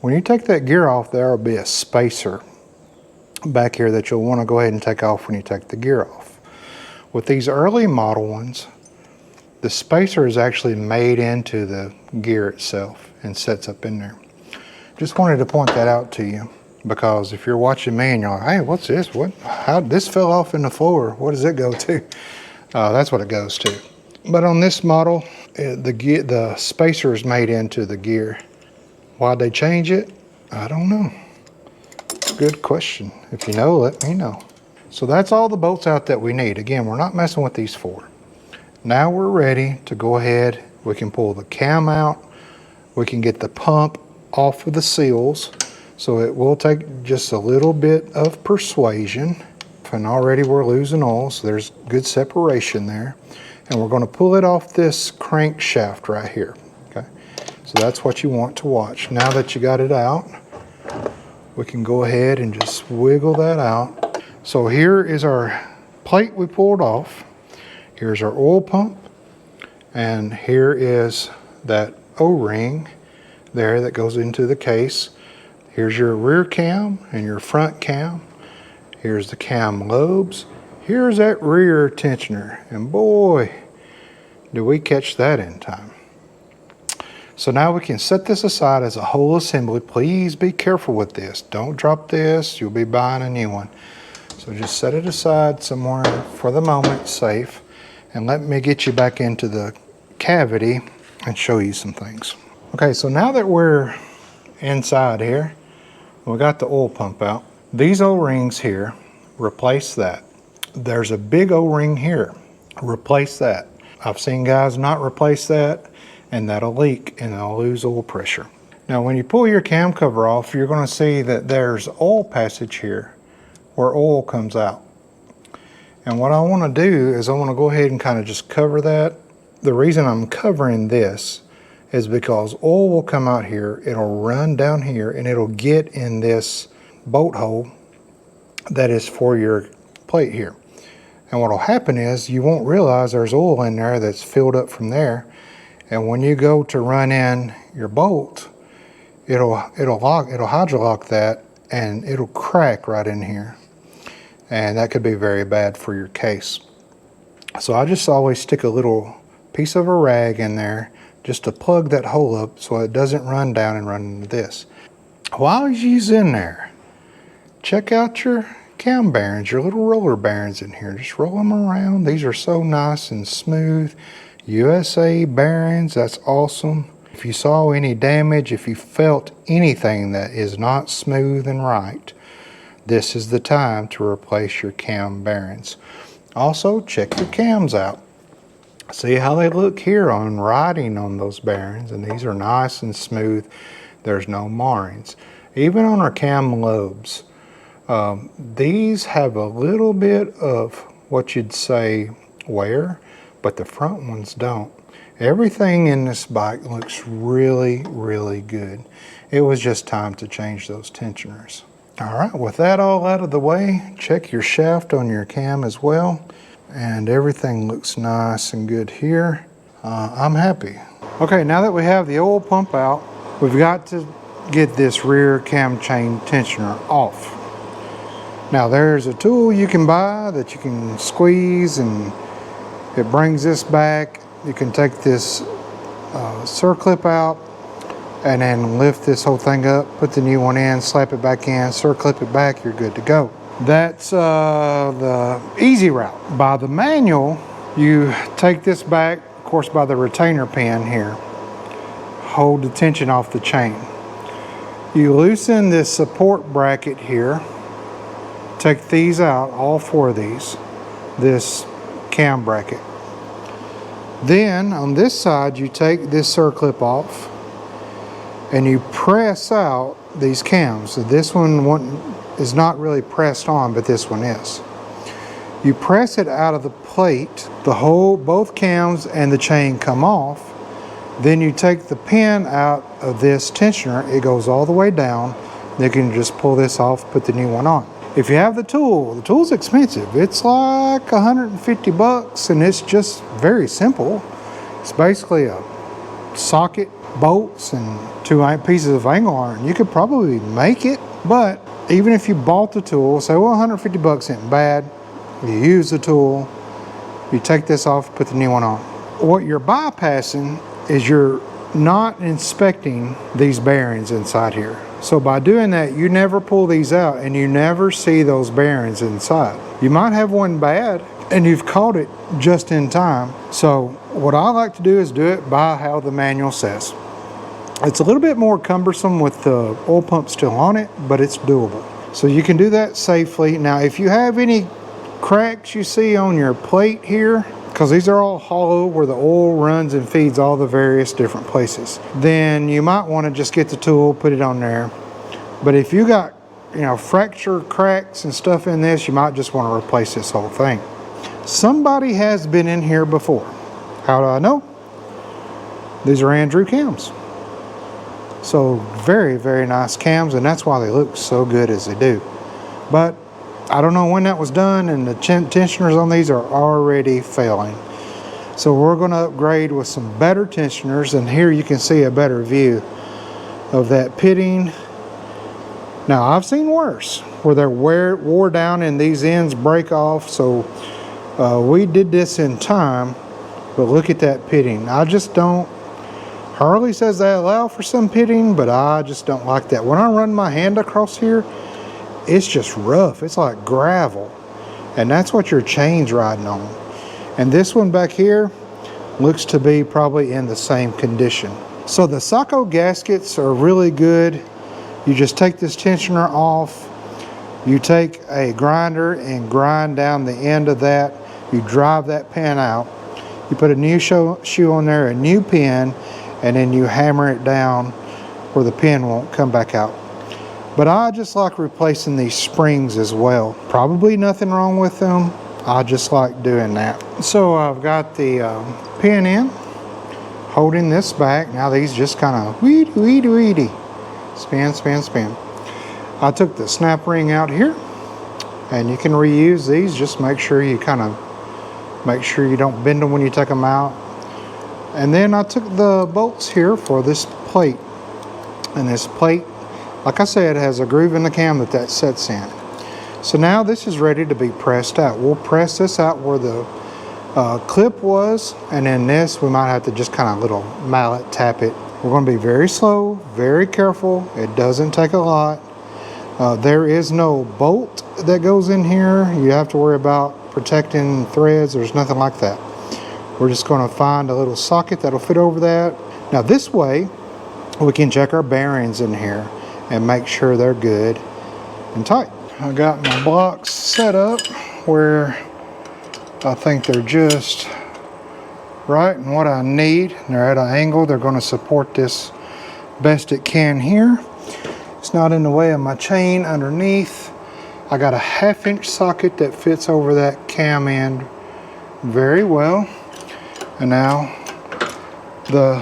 when you take that gear off, there will be a spacer back here that you'll want to go ahead and take off when you take the gear off. With these early model ones, the spacer is actually made into the gear itself and sets up in there. Just wanted to point that out to you, because if you're watching me and you're like, hey, what's this? How this fell off in the floor? What does it go to? That's what it goes to. But on this model, the spacer is made into the gear. Why'd they change it? I don't know. Good question. If you know, let me know. So that's all the bolts out that we need. Again, we're not messing with these 4. Now we're ready to go ahead. We can pull the cam out. We can get the pump off of the seals. So it will take just a little bit of persuasion. And already we're losing oil, so there's good separation there. And we're going to pull it off this crankshaft right here. Okay, so that's what you want to watch. Now that you got it out, we can go ahead and just wiggle that out. So here is our plate we pulled off. Here's our oil pump, and here is that O-ring there that goes into the case. Here's your rear cam and your front cam. Here's the cam lobes. Here's that rear tensioner, and boy, do we catch that in time. So now we can set this aside as a whole assembly. Please be careful with this. Don't drop this, you'll be buying a new one. So just set it aside somewhere for the moment, safe. And let me get you back into the cavity and show you some things. Okay, so now that we're inside here, we got the oil pump out. These O-rings here, replace that. There's a big O-ring here, replace that. I've seen guys not replace that, and that'll leak and they'll lose oil pressure. Now when you pull your cam cover off, you're going to see that there's oil passage here where oil comes out. And what I want to do is I want to go ahead and kind of just cover that. The reason I'm covering this is because oil will come out here, it'll run down here, and it'll get in this bolt hole that is for your plate here. And what will happen is you won't realize there's oil in there that's filled up from there. And when you go to run in your bolt, it'll hydrolock that and it'll crack right in here. And that could be very bad for your case. So I just always stick a little piece of a rag in there just to plug that hole up so it doesn't run down and run into this. While you're in there, check out your cam bearings, your little roller bearings in here. Just roll them around. These are so nice and smooth. USA bearings, that's awesome. If you saw any damage, if you felt anything that is not smooth and right, this is the time to replace your cam bearings. Also, check your cams out. See how they look here on riding on those bearings, and these are nice and smooth. There's no marrings. Even on our cam lobes, these have a little bit of what you'd say wear, but the front ones don't. Everything in this bike looks really, really good. It was just time to change those tensioners. All right, with that all out of the way, check your shaft on your cam as well. And everything looks nice and good here. I'm happy. Okay, now that we have the oil pump out, we've got to get this rear cam chain tensioner off. Now there's a tool you can buy that you can squeeze and it brings this back. You can take this circlip out and then lift this whole thing up, put the new one in, slap it back in, circlip it back, you're good to go. That's the easy route. By the manual, you take this back, of course by the retainer pin here, hold the tension off the chain. You loosen this support bracket here, take these out, all four of these, this cam bracket. Then on this side, you take this circlip off and you press out these cams. So this one is not really pressed on, but this one is. You press it out of the plate, both cams and the chain come off. Then you take the pin out of this tensioner, it goes all the way down. You can just pull this off, put the new one on. If you have the tool's expensive. It's like 150 bucks and it's just very simple. It's basically a socket, bolts, and 2 pieces of angle iron. You could probably make it, but even if you bought the tool, say, well, 150 bucks isn't bad. You use the tool, you take this off, put the new one on. What you're bypassing is you're not inspecting these bearings inside here. So by doing that, you never pull these out and you never see those bearings inside. You might have one bad and you've caught it just in time. So what I like to do is do it by how the manual says. It's a little bit more cumbersome with the oil pump still on it, but it's doable. So you can do that safely. Now, if you have any cracks you see on your plate here, because these are all hollow where the oil runs and feeds all the various different places, then you might want to just get the tool, put it on there. But if you got, fracture cracks and stuff in this, you might just want to replace this whole thing. Somebody has been in here before. How do I know? These are Andrew cams. So very, very nice cams, and that's why they look so good as they do. But I don't know when that was done, and the tensioners on these are already failing. So we're going to upgrade with some better tensioners, and here you can see a better view of that pitting. Now I've seen worse, where they're wore down and these ends break off. So we did this in time, but look at that pitting. I just don't. Harley says they allow for some pitting, but I just don't like that. When I run my hand across here, it's just rough. It's like gravel, and that's what your chain's riding on. And this one back here looks to be probably in the same condition. So the Sacco gaskets are really good. You just take this tensioner off. You take a grinder and grind down the end of that. You drive that pin out. You put a new shoe on there, a new pin, and then you hammer it down where the pin won't come back out. But I just like replacing these springs as well. Probably nothing wrong with them. I just like doing that. So I've got the pin in, holding this back. Now these just kind of weedy. Spin, spin, spin. I took the snap ring out here, and you can reuse these. Just make sure you make sure you don't bend them when you take them out. And then I took the bolts here for this plate. And this plate, like I said, has a groove in the cam that sets in. So now this is ready to be pressed out. We'll press this out where the clip was, and then this we might have to just kind of little mallet tap it. We're going to be very slow, very careful. It doesn't take a lot. There is no bolt that goes in here. You have to worry about protecting threads. There's nothing like that. We're just going to find a little socket that'll fit over that. Now this way we can check our bearings in here and make sure they're good and tight. I got my blocks set up where I think they're just right and what I need. They're at an angle. They're going to support this best it can here. It's not in the way of my chain underneath. I got a 1/2 inch socket that fits over that cam end very well. And now the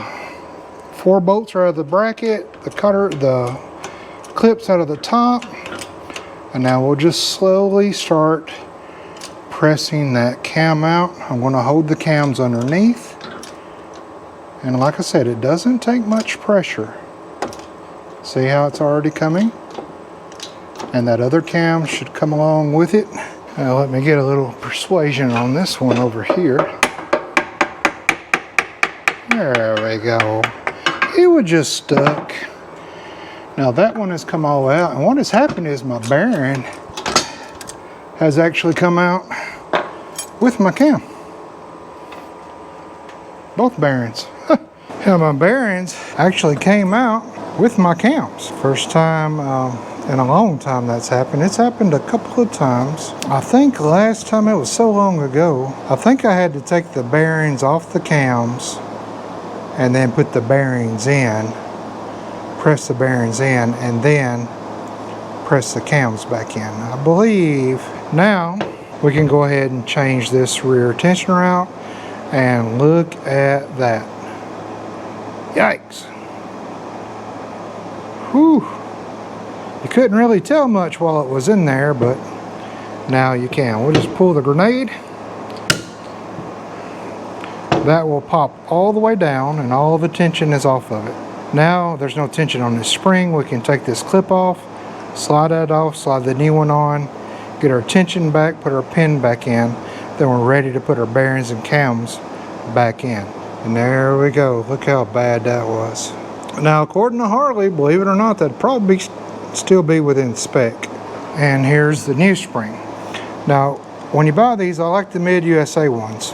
4 bolts are out of the bracket, the clips out of the top. And now we'll just slowly start pressing that cam out. I'm going to hold the cams underneath. And like I said, it doesn't take much pressure. See how it's already coming? And that other cam should come along with it. Now let me get a little persuasion on this one over here. There we go. It was just stuck. Now that one has come all the way out, and what has happened is my bearing has actually come out with my cam. Both bearings. Now my bearings actually came out with my cams. First time in a long time that's happened. It's happened a couple of times. I think last time, it was so long ago, I think I had to take the bearings off the cams and then put the bearings in. Press the bearings in and then press the cams back in. I believe now we can go ahead and change this rear tensioner out, and look at that. Yikes. Whew. You couldn't really tell much while it was in there, but now you can. We'll just pull the grenade. That will pop all the way down and all the tension is off of it. Now there's no tension on this spring. We can take this clip off, slide that off, slide the new one on, get our tension back, put our pin back in. Then we're ready to put our bearings and cams back in. And there we go. Look how bad that was. Now according to Harley, believe it or not, that'd probably still be within spec. And here's the new spring. Now when you buy these, I like the Mid USA ones.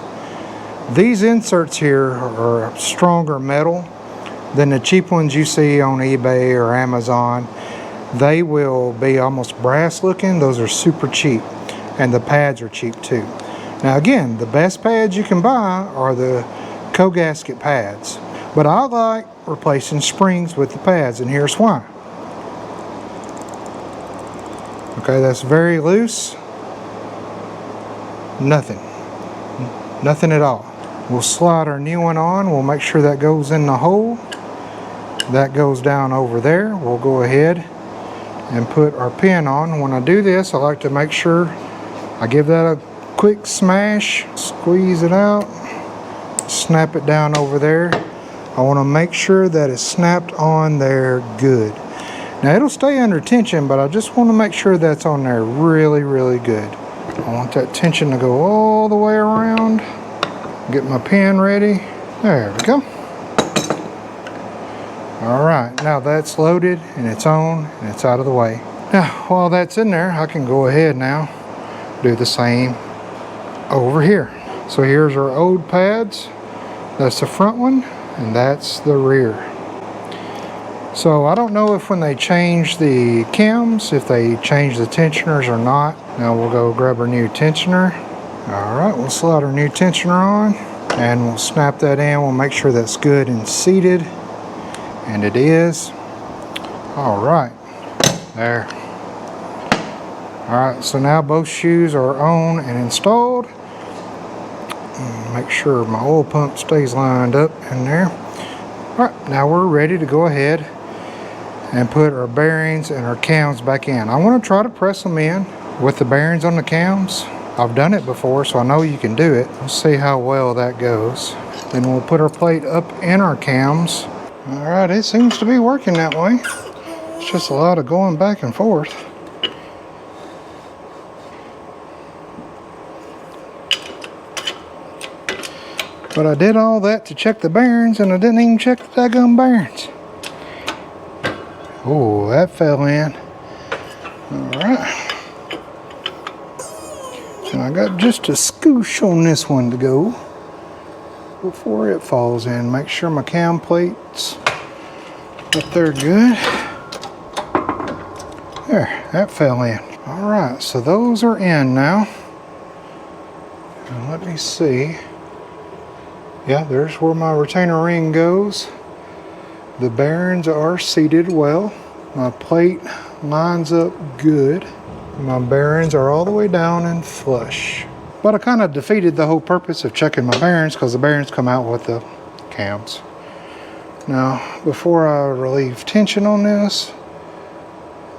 These inserts here are stronger metal than the cheap ones you see on eBay or Amazon. They will be almost brass looking. Those are super cheap, and the pads are cheap too. Now again, the best pads you can buy are the co-gasket pads, but I like replacing springs with the pads, and here's why. Okay, that's very loose. Nothing at all. We'll slide our new one on. We'll make sure that goes in the hole. That goes down over there. We'll go ahead and put our pin on. When I do this, I like to make sure I give that a quick smash, squeeze it out, snap it down over there. I want to make sure that it's snapped on there good. Now it'll stay under tension, but I just want to make sure that's on there really, really good. I want that tension to go all the way around. Get my pin ready. There we go. All right, now that's loaded and it's on and it's out of the way. Now, while that's in there, I can go ahead now, do the same over here. So here's our old pads. That's the front one, and that's the rear. So I don't know if when they change the cams, if they change the tensioners or not. Now we'll go grab our new tensioner. All right, we'll slide our new tensioner on and we'll snap that in. We'll make sure that's good and seated, and it is. All right, there. All right, so now both shoes are on and installed. Make sure my oil pump stays lined up in there. All right, now we're ready to go ahead and put our bearings and our cams back in. I want to try to press them in with the bearings on the cams. I've done it before, so I know you can do it. Let's see how well that goes. Then we'll put our plate up in our cams. All right, it seems to be working that way. It's just a lot of going back and forth. But I did all that to check the bearings, and I didn't even check the daggum bearings. Oh, that fell in. All right. And I got just a scoosh on this one to go before it falls in. Make sure my cam plates up there good. There, that fell in. All right, so those are in now. And let me see. Yeah, there's where my retainer ring goes. The bearings are seated well. My plate lines up good. My bearings are all the way down and flush. But I kind of defeated the whole purpose of checking my bearings because the bearings come out with the cams. Now, before I relieve tension on this,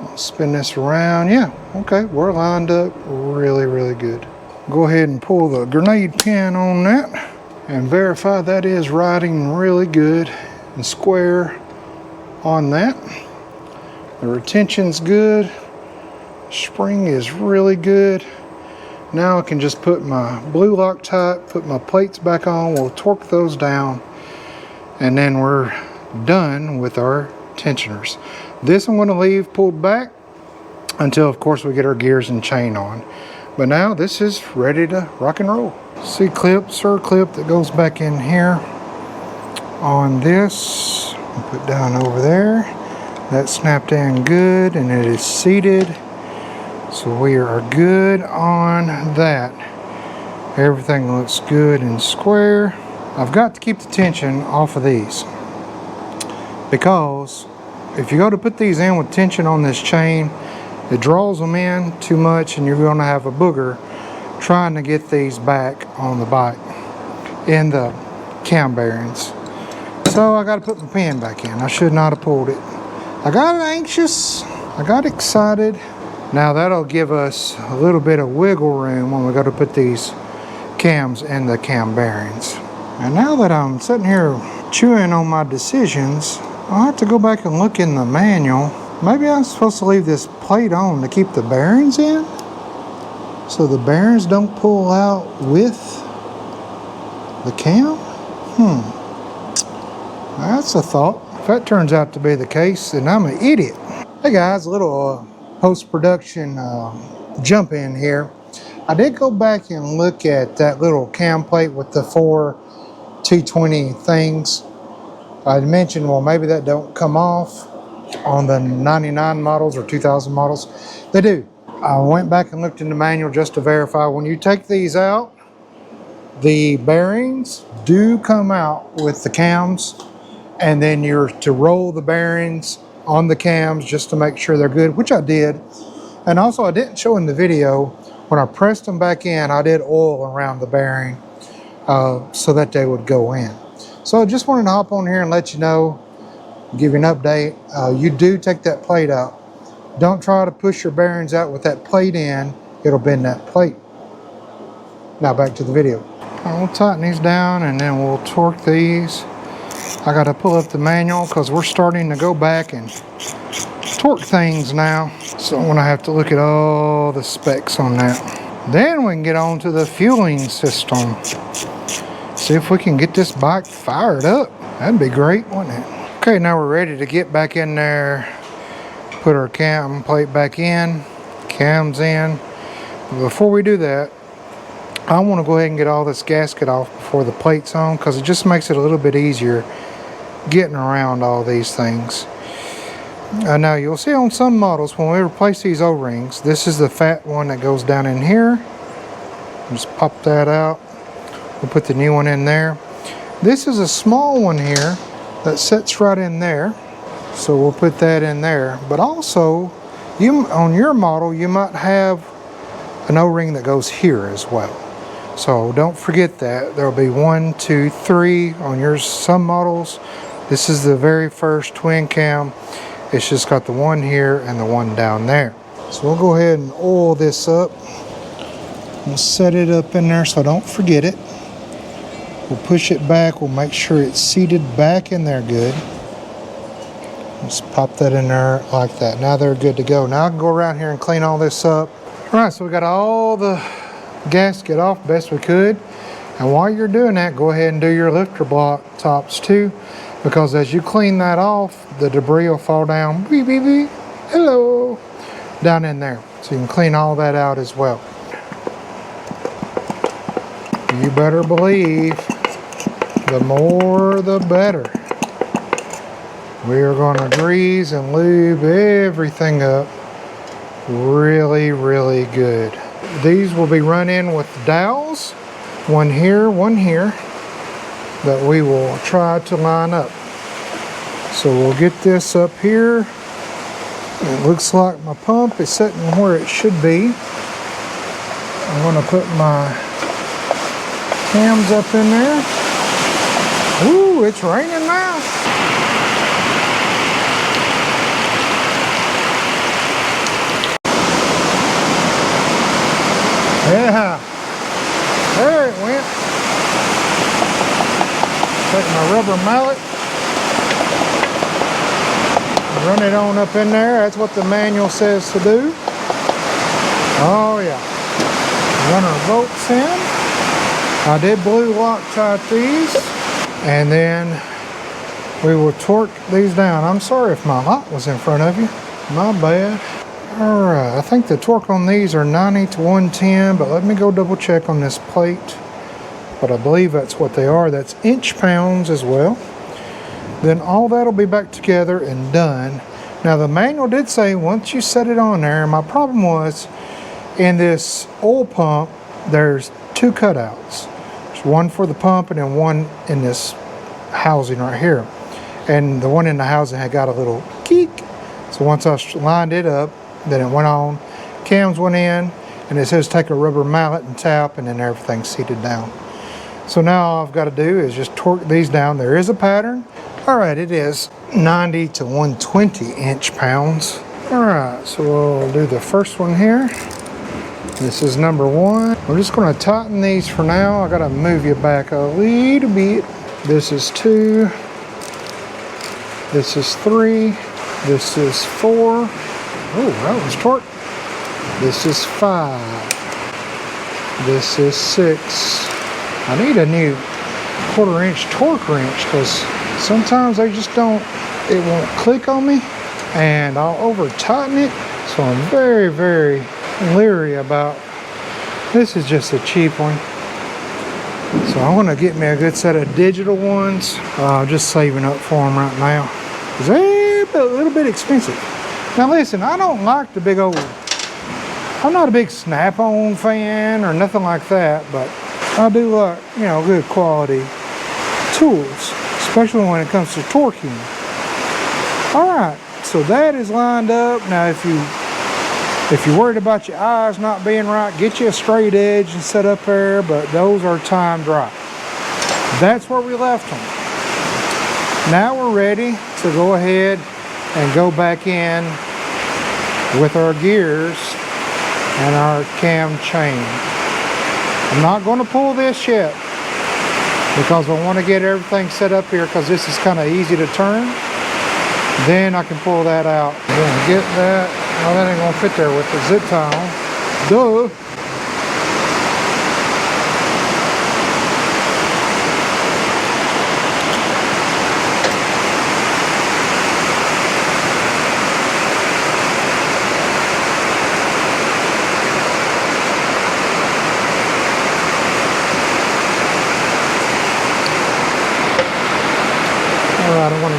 I'll spin this around. Yeah, okay, we're lined up really, really good. Go ahead and pull the grenade pin on that and verify that is riding really good and square on that. The retention's good. Spring is really good. Now I can just put my blue Loctite, put my plates back on, we'll torque those down, and then we're done with our tensioners. This I'm going to leave pulled back until, of course, we get our gears and chain on. But now this is ready to rock and roll. C-clip, clip that goes back in here on this. Put down over there. That snapped in good and it is seated. So we are good on that. Everything looks good and square. I've got to keep the tension off of these because if you go to put these in with tension on this chain, it draws them in too much and you're going to have a booger trying to get these back on the bike in the cam bearings. So I got to put my pin back in. I should not have pulled it. I got anxious. I got excited. Now that'll give us a little bit of wiggle room when we go to put these cams in the cam bearings. And now that I'm sitting here chewing on my decisions, I'll have to go back and look in the manual. Maybe I'm supposed to leave this plate on to keep the bearings in, so the bearings don't pull out with the cam? That's a thought. If that turns out to be the case, then I'm an idiot. Hey guys, a little post-production jump in here. I did go back and look at that little cam plate with the 4 220 things. I mentioned, well, maybe that don't come off on the 99 models or 2000 models. They do. I went back and looked in the manual just to verify. When you take these out, the bearings do come out with the cams, and then you're to roll the bearings on the cams just to make sure they're good, which I did. And also I didn't show in the video, when I pressed them back in, I did oil around the bearing so that they would go in. So I just wanted to hop on here and let you know, give you an update. You do take that plate out. Don't try to push your bearings out with that plate in. It'll bend that plate. Now back to the video. We'll tighten these down and then we'll torque these. I got to pull up the manual because we're starting to go back and torque things now. So I'm going to have to look at all the specs on that. Then we can get on to the fueling system. See if we can get this bike fired up. That'd be great, wouldn't it? Okay, now we're ready to get back in there. Put our cam plate back in, cams in. But before we do that, I want to go ahead and get all this gasket off before the plate's on, because it just makes it a little bit easier getting around all these things. Now you'll see on some models when we replace these O-rings, this is the fat one that goes down in here. Just pop that out. We'll put the new one in there. This is a small one here that sits right in there, so we'll put that in there. But also, on your model, you might have an O-ring that goes here as well. So don't forget that. There'll be 1, 2, 3 on some models. This is the very first twin cam. It's just got the one here and the one down there. So we'll go ahead and oil this up. We'll set it up in there so I don't forget it. We'll push it back. We'll make sure it's seated back in there good. Just pop that in there like that. Now they're good to go. Now I can go around here and clean all this up. All right, so we got all the gasket off best we could. And while you're doing that, go ahead and do your lifter block tops too, because as you clean that off, the debris will fall down, beep, beep, beep, hello, down in there. So you can clean all that out as well. You better believe the more the better. We are going to grease and lube everything up really, really good. These will be run in with dowels, one here, that we will try to line up. So we'll get this up here. It looks like my pump is sitting where it should be. I'm going to put my cams up in there. Ooh, it's raining now. Yeah, there it went. Take my rubber mallet, run it on up in there. That's what the manual says to do. Oh yeah. Run our bolts in. I did blue Loctite these, and then we will torque these down. I'm sorry if my light was in front of you. My bad. Alright, I think the torque on these are 90 to 110, but let me go double check on this plate. But I believe that's what they are. That's inch pounds as well. Then all that'll be back together and done. Now the manual did say once you set it on there, my problem was in this oil pump, there's 2 cutouts. There's one for the pump and then one in this housing right here. And the one in the housing had got a little geek. So once I lined it up, then it went on, cams went in, and it says take a rubber mallet and tap, and then everything's seated down. So now all I've got to do is just torque these down. There is a pattern. All right, it is 90 to 120 inch pounds. All right, so we'll do the first one here. This is number 1. We're just going to tighten these for now. I got to move you back a little bit. This is 2. This is 3. This is 4. Oh, that was torque. This is 5. This is 6. I need a new 1/4 inch torque wrench because sometimes they just don't, it won't click on me and I'll over tighten it. So I'm very, very leery about, this is just a cheap one. So I want to get me a good set of digital ones. Just saving up for them right now. Because they're a little bit expensive. Now listen, I don't like the big old, I'm not a big snap-on fan or nothing like that, but I do like, you know, good quality tools, especially when it comes to torquing. Alright, so that is lined up. Now if you're worried about your eyes not being right, get you a straight edge and set up there, but those are timed right. That's where we left them. Now we're ready to go ahead and go back in with our gears and our cam chain. I'm not going to pull this yet because I want to get everything set up here because this is kind of easy to turn. Then I can pull that out. I'm going to get that. Oh, that ain't going to fit there with the zip tie on. Duh.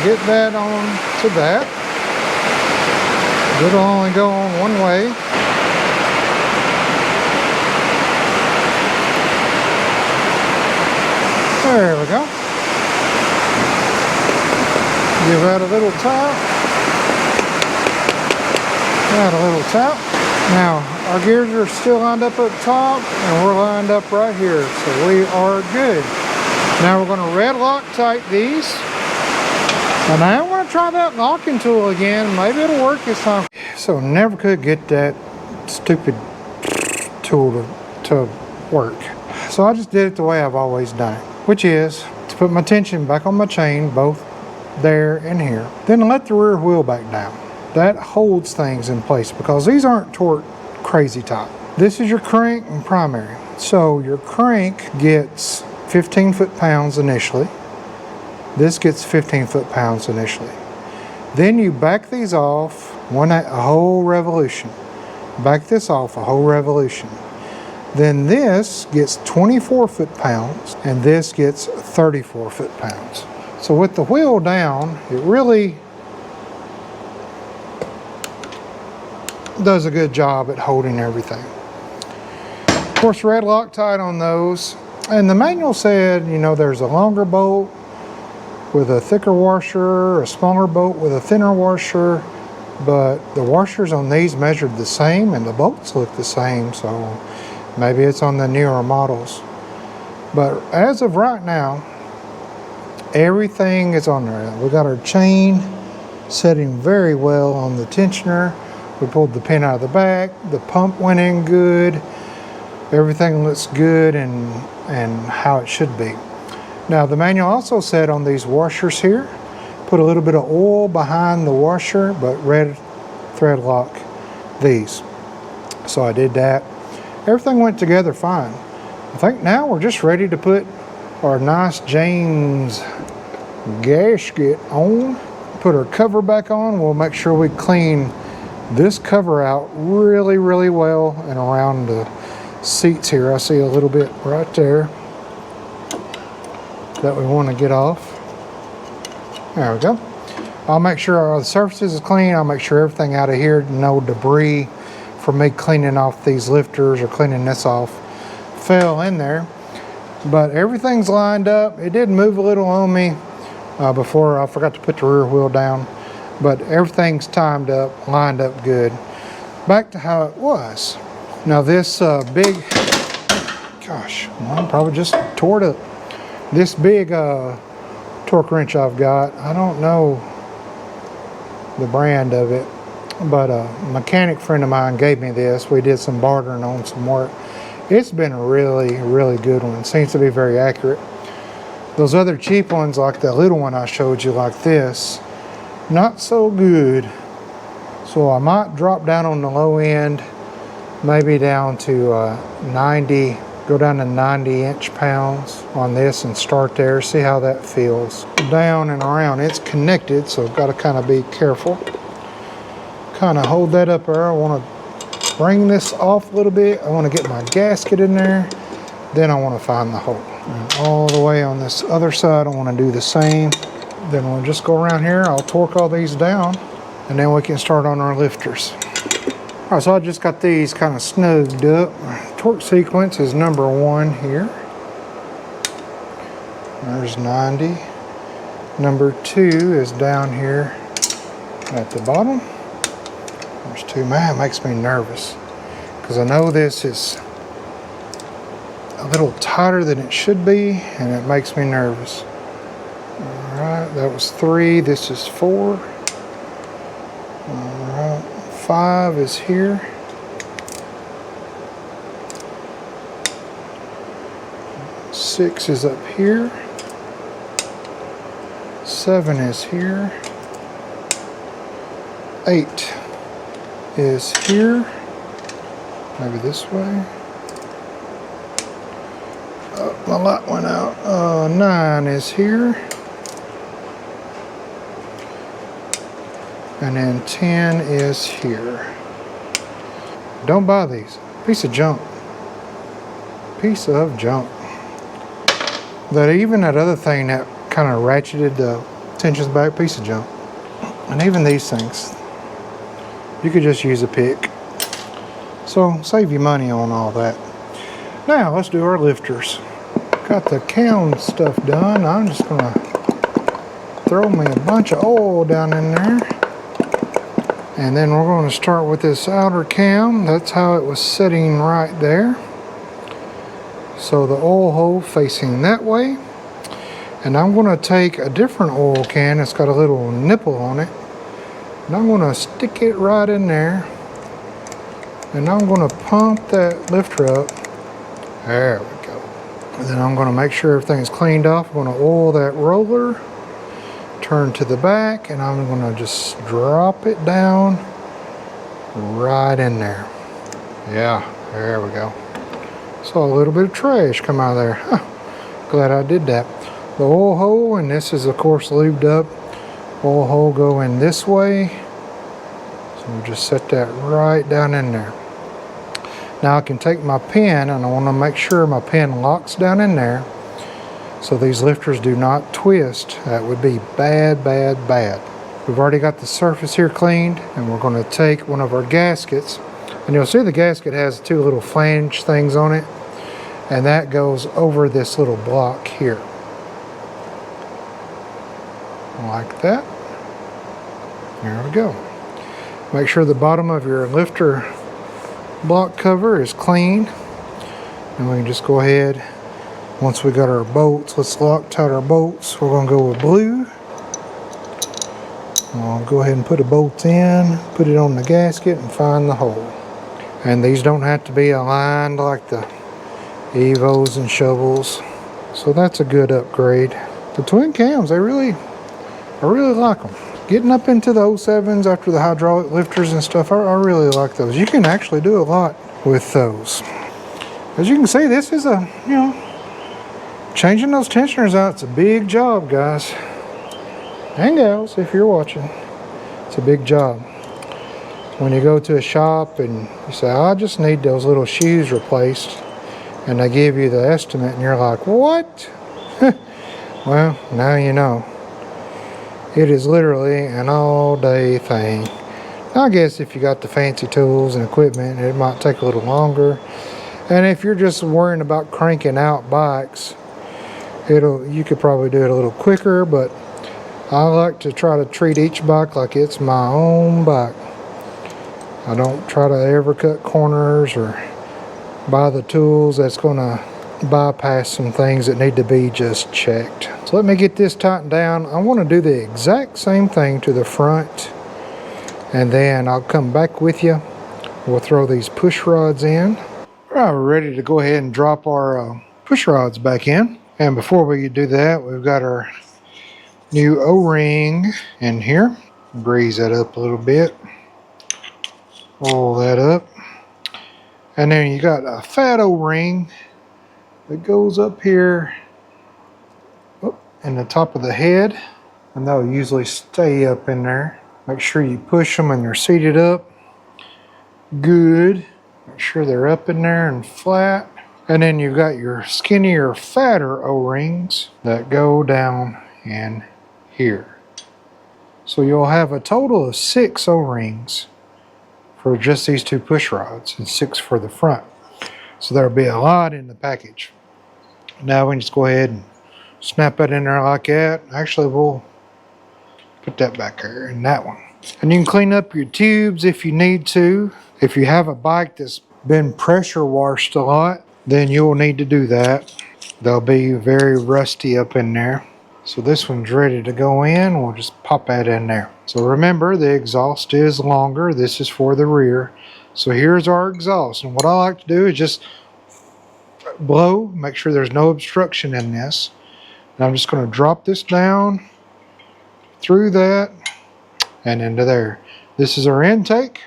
get that on to that. It'll only go on one way. There we go. Give that a little tap. That a little tap. Now, our gears are still lined up at the top, and we're lined up right here, so we are good. Now we're going to red Loctite these. And I am going to try that locking tool again. Maybe it'll work this time. So never could get that stupid tool to work. So I just did it the way I've always done it, which is to put my tension back on my chain, both there and here. Then let the rear wheel back down. That holds things in place because these aren't torque crazy tight. This is your crank and primary. So your crank gets 15 foot-pounds initially. This gets 15 foot-pounds initially. Then you back these off a whole revolution. Back this off a whole revolution. Then this gets 24 foot-pounds and this gets 34 foot-pounds. So with the wheel down, it really does a good job at holding everything. Of course, red Loctite on those. And the manual said, you know, there's a longer bolt with a thicker washer, a smaller bolt with a thinner washer, but the washers on these measured the same and the bolts look the same, so maybe it's on the newer models. But as of right now, everything is on there. We got our chain setting very well on the tensioner. We pulled the pin out of the back. The pump went in good. Everything looks good and how it should be. Now the manual also said on these washers here, put a little bit of oil behind the washer, but red thread lock these. So I did that. Everything went together fine. I think now we're just ready to put our nice James gasket on. Put our cover back on. We'll make sure we clean this cover out really, really well and around the seats here. I see a little bit right there that we want to get off. There we go. I'll make sure the surfaces is clean. I'll make sure everything out of here, no debris from me cleaning off these lifters or cleaning this off fell in there. But everything's lined up. It did move a little on me before I forgot to put the rear wheel down. But everything's timed up, lined up good. Back to how it was. Now this big, gosh, I probably just tore it up. This big torque wrench I've got, I don't know the brand of it, but a mechanic friend of mine gave me this. We did some bartering on some work. It's been a really, really good one. Seems to be very accurate. Those other cheap ones, like the little one I showed you like this, not so good. So I might drop down on the low end, maybe down to 90, go down to 90 inch-pounds on this and start there, see how that feels. Down and around, it's connected, so I've got to kind of be careful. Kind of hold that up there. I want to bring this off a little bit. I want to get my gasket in there. Then I want to find the hole. And all the way on this other side, I want to do the same. Then we'll just go around here. I'll torque all these down, and then we can start on our lifters. All right, so I just got these kind of snugged up. Torque sequence is number 1 here. There's 90. Number 2 is down here at the bottom. There's 2. Man, it makes me nervous because I know this is a little tighter than it should be, and it makes me nervous. All right, that was 3. This is 4. All right, 5 is here. 6 is up here. 7 is here. 8 is here. Maybe this way. My light went out. 9 is here. And then 10 is here. Don't buy these. Piece of junk. Piece of junk. Even that other thing that kind of ratcheted the tensions back piece of junk. And even these things, you could just use a pick. So save you money on all that. Now let's do our lifters. Got the cam stuff done. I'm just gonna throw me a bunch of oil down in there. And then we're going to start with this outer cam. That's how it was sitting right there. So the oil hole facing that way. And I'm going to take a different oil can. It's got a little nipple on it. And I'm going to stick it right in there. And I'm going to pump that lifter up. There we go. And then I'm going to make sure everything's cleaned off. I'm going to oil that roller. Turn to the back, and I'm going to just drop it down right in there. Yeah, there we go. Saw a little bit of trash come out of there. Huh. Glad I did that. The oil hole, and this is of course lubed up. Oil hole going this way. So we'll just set that right down in there. Now I can take my pin, and I want to make sure my pin locks down in there. So these lifters do not twist. That would be bad, bad, bad. We've already got the surface here cleaned, and we're going to take one of our gaskets. And you'll see the gasket has two little flange things on it. And that goes over this little block here. Like that. There we go. Make sure the bottom of your lifter block cover is clean. And we can just go ahead. Once we got our bolts, let's Loctite our bolts. We're going to go with blue. I'll go ahead and put the bolts in, put it on the gasket, and find the hole. And these don't have to be aligned like the Evos and shovels. So that's a good upgrade. The twin cams, I really like them. Getting up into the 07s after the hydraulic lifters and stuff, I really like those. You can actually do a lot with those. As you can see, this is a, changing those tensioners out, it's a big job, guys. And gals, if you're watching. It's a big job. When you go to a shop and you say, I just need those little shoes replaced, and they give you the estimate, and you're like, what? Well, now you know. It is literally an all-day thing. I guess if you got the fancy tools and equipment, it might take a little longer. And if you're just worrying about cranking out bikes, you could probably do it a little quicker, but I like to try to treat each bike like it's my own bike. I don't try to ever cut corners or buy the tools that's going to bypass some things that need to be just checked. So let me get this tightened down. I want to do the exact same thing to the front, and then I'll come back with you. We'll throw these push rods in. All right, we're ready to go ahead and drop our push rods back in. And before we do that, we've got our new O-ring in here. Grease that up a little bit. Roll that up. And then you got a fat O-ring that goes up here in the top of the head. And they'll usually stay up in there. Make sure you push them and they're seated up. Good. Make sure they're up in there and flat. And then you've got your skinnier, fatter O-rings that go down in here. So you'll have a total of 6 O-rings for just these two push rods and 6 for the front. So there'll be a lot in the package. Now we can just go ahead and snap that in there like that. Actually, we'll put that back there in that one. And you can clean up your tubes if you need to. If you have a bike that's been pressure washed a lot, then you'll need to do that. They'll be very rusty up in there. So this one's ready to go in. We'll just pop that in there. So remember, the exhaust is longer. This is for the rear. So here's our exhaust. And what I like to do is just blow, make sure there's no obstruction in this. And I'm just going to drop this down through that and into there. This is our intake.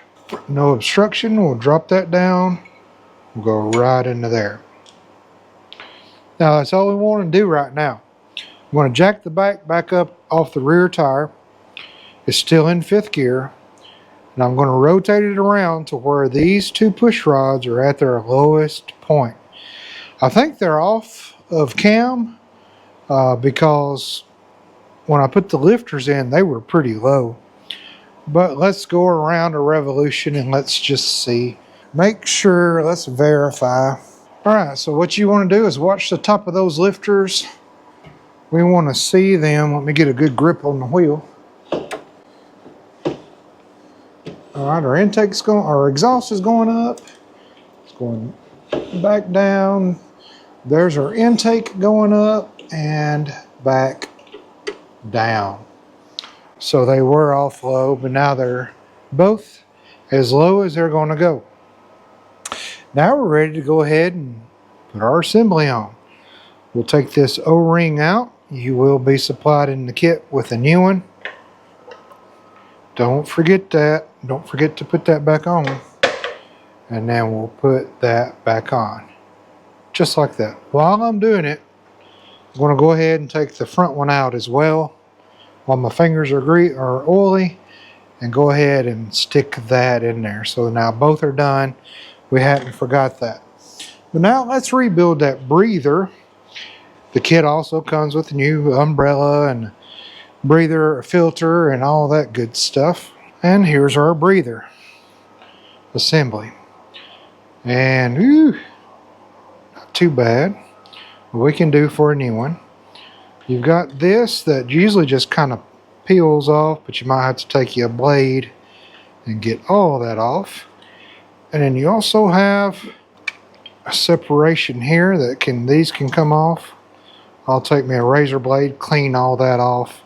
No obstruction. We'll drop that down. We'll go right into there. Now that's all we want to do right now. I'm going to jack the back up off the rear tire. It's still in 5th gear. And I'm going to rotate it around to where these two push rods are at their lowest point. I think they're off of cam because when I put the lifters in, they were pretty low. But let's go around a revolution and let's just see. Make sure, let's verify. All right, so what you want to do is watch the top of those lifters. We want to see them. Let me get a good grip on the wheel. All right, our intake's going, our exhaust is going up. It's going back down. There's our intake going up and back down. So they were off low, but now they're both as low as they're going to go. Now we're ready to go ahead and put our assembly on. We'll take this O-ring out. You will be supplied in the kit with a new one. Don't forget that. Don't forget to put that back on. And then we'll put that back on. Just like that. While I'm doing it, I'm going to go ahead and take the front one out as well. While my fingers are oily. And go ahead and stick that in there. So now both are done. We hadn't forgot that. But now let's rebuild that breather. The kit also comes with a new umbrella and breather, a filter, and all that good stuff. And here's our breather assembly. And not too bad. What we can do for a new one. You've got this that usually just kind of peels off, but you might have to take a blade and get all that off. And then you also have a separation here that these can come off. I'll take me a razor blade, clean all that off.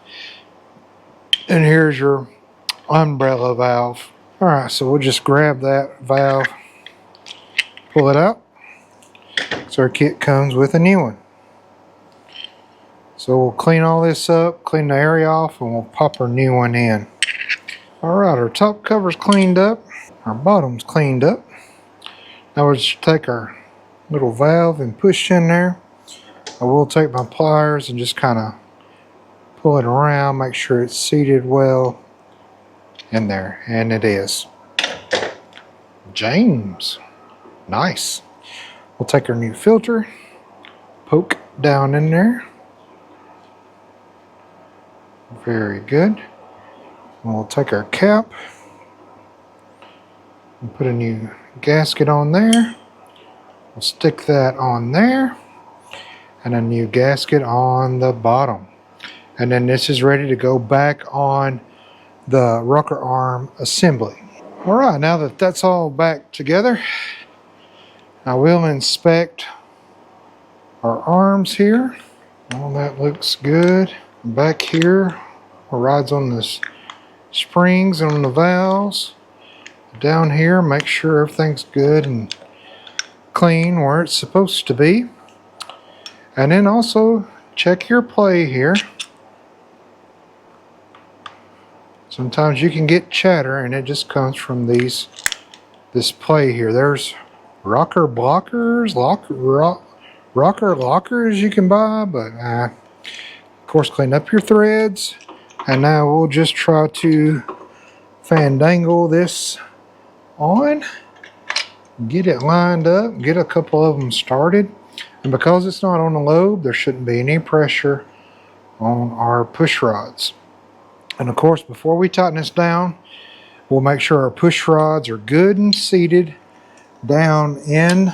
And here's your umbrella valve. All right, so we'll just grab that valve, pull it out. So our kit comes with a new one. So we'll clean all this up, clean the area off, and we'll pop our new one in. All right, our top cover's cleaned up. Our bottom's cleaned up. Now we'll just take our little valve and push in there. I will take my pliers and just kind of pull it around, make sure it's seated well in there, and it is. James, nice. We'll take our new filter, poke down in there. Very good. And we'll take our cap and put a new gasket on there. We'll stick that on there and a new gasket on the bottom. And then this is ready to go back on the rocker arm assembly. All right, now that that's all back together, I will inspect our arms here. All that looks good. Back here, rides on the springs and on the valves. Down here, make sure everything's good and clean where it's supposed to be. And then also check your play here. Sometimes you can get chatter and it just comes from this play here. There's rocker blockers, rocker lockers you can buy, but of course clean up your threads. And now we'll just try to fandangle this on, get it lined up, get a couple of them started. And because it's not on the lobe, there shouldn't be any pressure on our push rods. And of course, before we tighten this down, we'll make sure our push rods are good and seated down in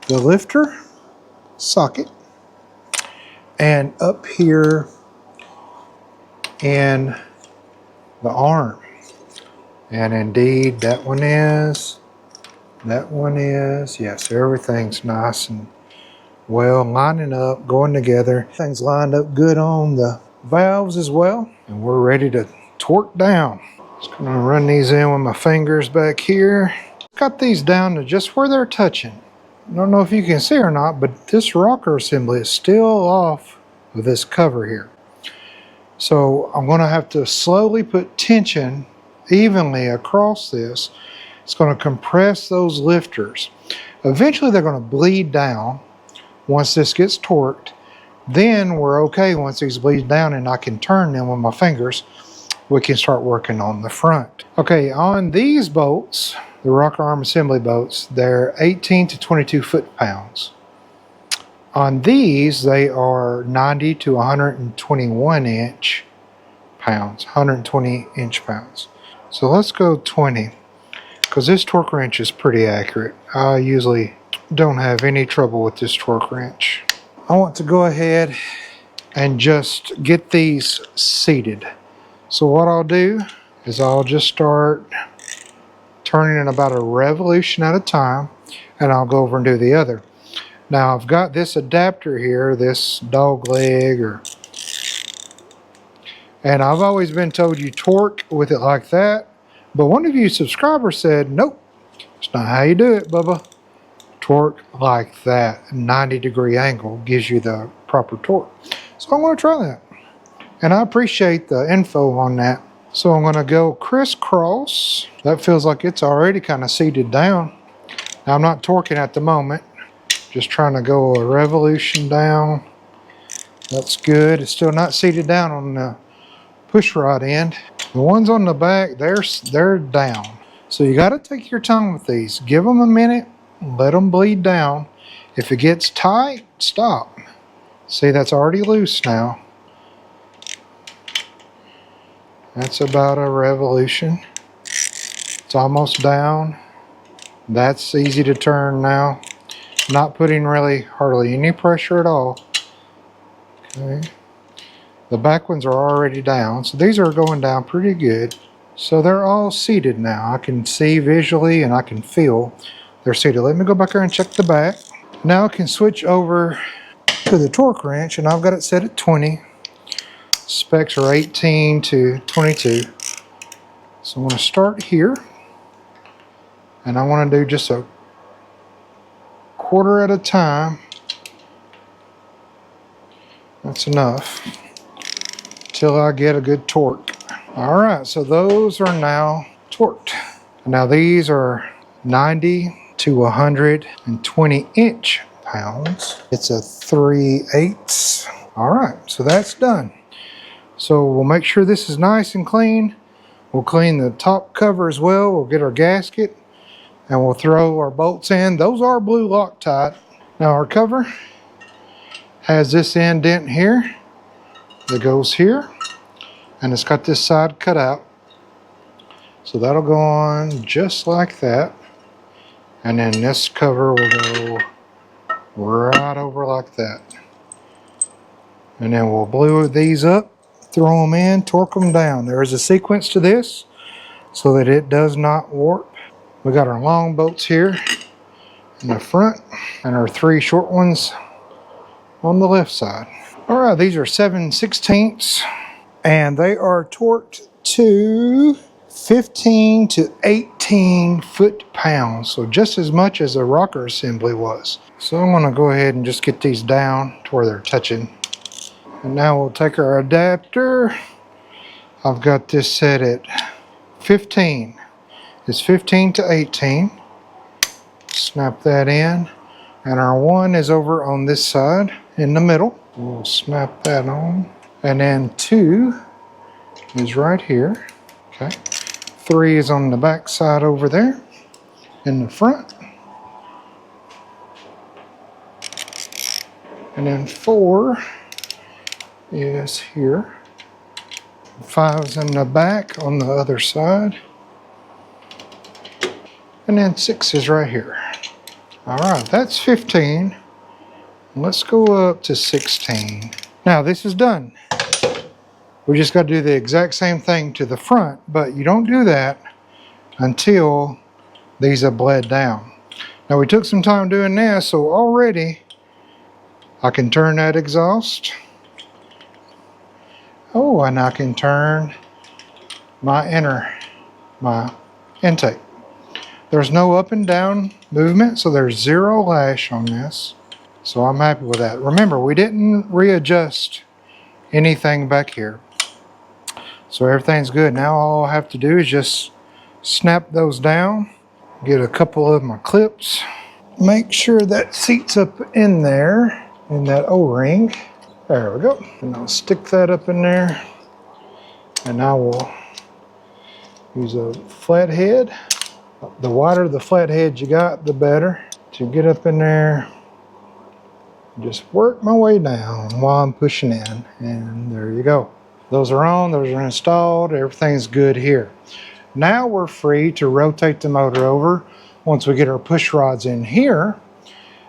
the lifter socket and up here in the arm. And indeed, that one is, yes, everything's nice and well lining up, going together. Things lined up good on the valves as well. And we're ready to torque down. Just gonna run these in with my fingers back here. Got these down to just where they're touching. I don't know if you can see or not, but this rocker assembly is still off of this cover here. So I'm gonna have to slowly put tension evenly across this. It's going to compress those lifters. Eventually they're going to bleed down once this gets torqued. Then we're okay once these bleed down and I can turn them with my fingers. We can start working on the front. Okay, on these bolts, the rocker arm assembly bolts, they're 18 to 22 foot-pounds. On these, they are 90 to 121 inch pounds, 120 inch pounds. So let's go 20, because this torque wrench is pretty accurate. I usually don't have any trouble with this torque wrench. I want to go ahead and just get these seated. So what I'll do is I'll just start turning it about a revolution at a time, and I'll go over and do the other. Now I've got this adapter here, this dog leg, and I've always been told you torque with it like that, but one of you subscribers said, nope, it's not how you do it, Bubba. Torque like that, 90-degree angle gives you the proper torque. So I'm going to try that, and I appreciate the info on that. So I'm going to go crisscross. That feels like it's already kind of seated down. Now I'm not torquing at the moment. Just trying to go a revolution down. That's good. It's still not seated down on the push rod end. The ones on the back, they're down. So you got to take your time with these. Give them a minute. Let them bleed down. If it gets tight, stop. See, that's already loose now. That's about a revolution. It's almost down. That's easy to turn now. Not putting really hardly any pressure at all. Okay. The back ones are already down, so these are going down pretty good. So they're all seated now. I can see visually and I can feel they're seated. Let me go back there and check the back. Now I can switch over to the torque wrench, and I've got it set at 20. Specs are 18 to 22. So I'm going to start here, and I want to do just a quarter at a time. That's enough till I get a good torque. All right, so those are now torqued. Now these are 90 to 120 inch pounds. It's a 3/8. All right, so that's done. So we'll make sure this is nice and clean. We'll clean the top cover as well. We'll get our gasket, and we'll throw our bolts in. Those are blue Loctite. Now our cover has this indent here that goes here, and it's got this side cut out. So that'll go on just like that. And then this cover will go right over like that. And then we'll glue these up, throw them in, torque them down. There is a sequence to this so that it does not warp. We got our long bolts here in the front and our 3 short ones on the left side. All right, these are 7/16, and they are torqued to 15 to 18 foot-pounds, so just as much as a rocker assembly was. So I'm going to go ahead and just get these down to where they're touching. And now we'll take our adapter. I've got this set at 15. It's 15 to 18. Snap that in. And our 1 is over on this side in the middle. We'll snap that on. And then 2 is right here. Okay. 3 is on the back side over there in the front. And then 4 is here. 5 is in the back on the other side. And then 6 is right here. All right, that's 15. Let's go up to 16. Now this is done. We just got to do the exact same thing to the front, but you don't do that until these have bled down. Now we took some time doing this, so already I can turn that exhaust. Oh, and I can turn my intake. There's no up and down movement, so there's 0 lash on this. So I'm happy with that. Remember, we didn't readjust anything back here. So everything's good. Now all I have to do is just snap those down, get a couple of my clips, make sure that seats up in there, in that O-ring. There we go. And I'll stick that up in there, and I will use a flathead. The wider the flathead you got, the better. To get up in there Just work my way down while I'm pushing in, and there you go. Those are on, those are installed, everything's good here. Now we're free to rotate the motor over once we get our push rods in here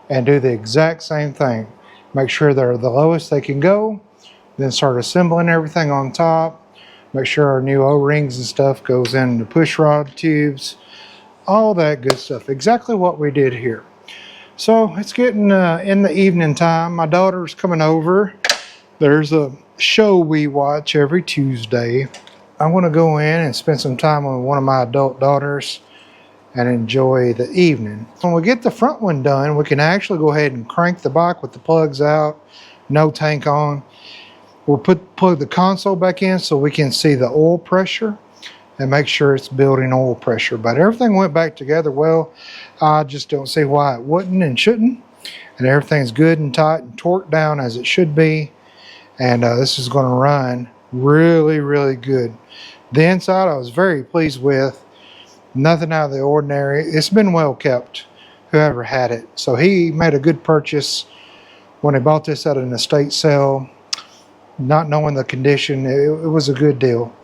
and do the exact same thing. Make sure they're the lowest they can go, then start assembling everything on top. Make sure our new O-rings and stuff goes in the push rod tubes, all that good stuff. Exactly what we did here. So it's getting in the evening time. My daughter's coming over. There's a show we watch every Tuesday. I want to go in and spend some time with one of my adult daughters and enjoy the evening. When we get the front one done, we can actually go ahead and crank the bike with the plugs out, no tank on. We'll plug the console back in so we can see the oil pressure and make sure it's building oil pressure. But everything went back together well. I just don't see why it wouldn't and shouldn't. And everything's good and tight and torqued down as it should be. And this is going to run really, really good. The inside I was very pleased with. Nothing out of the ordinary. It's been well kept, whoever had it. So he made a good purchase when he bought this at an estate sale. Not knowing the condition, it was a good deal.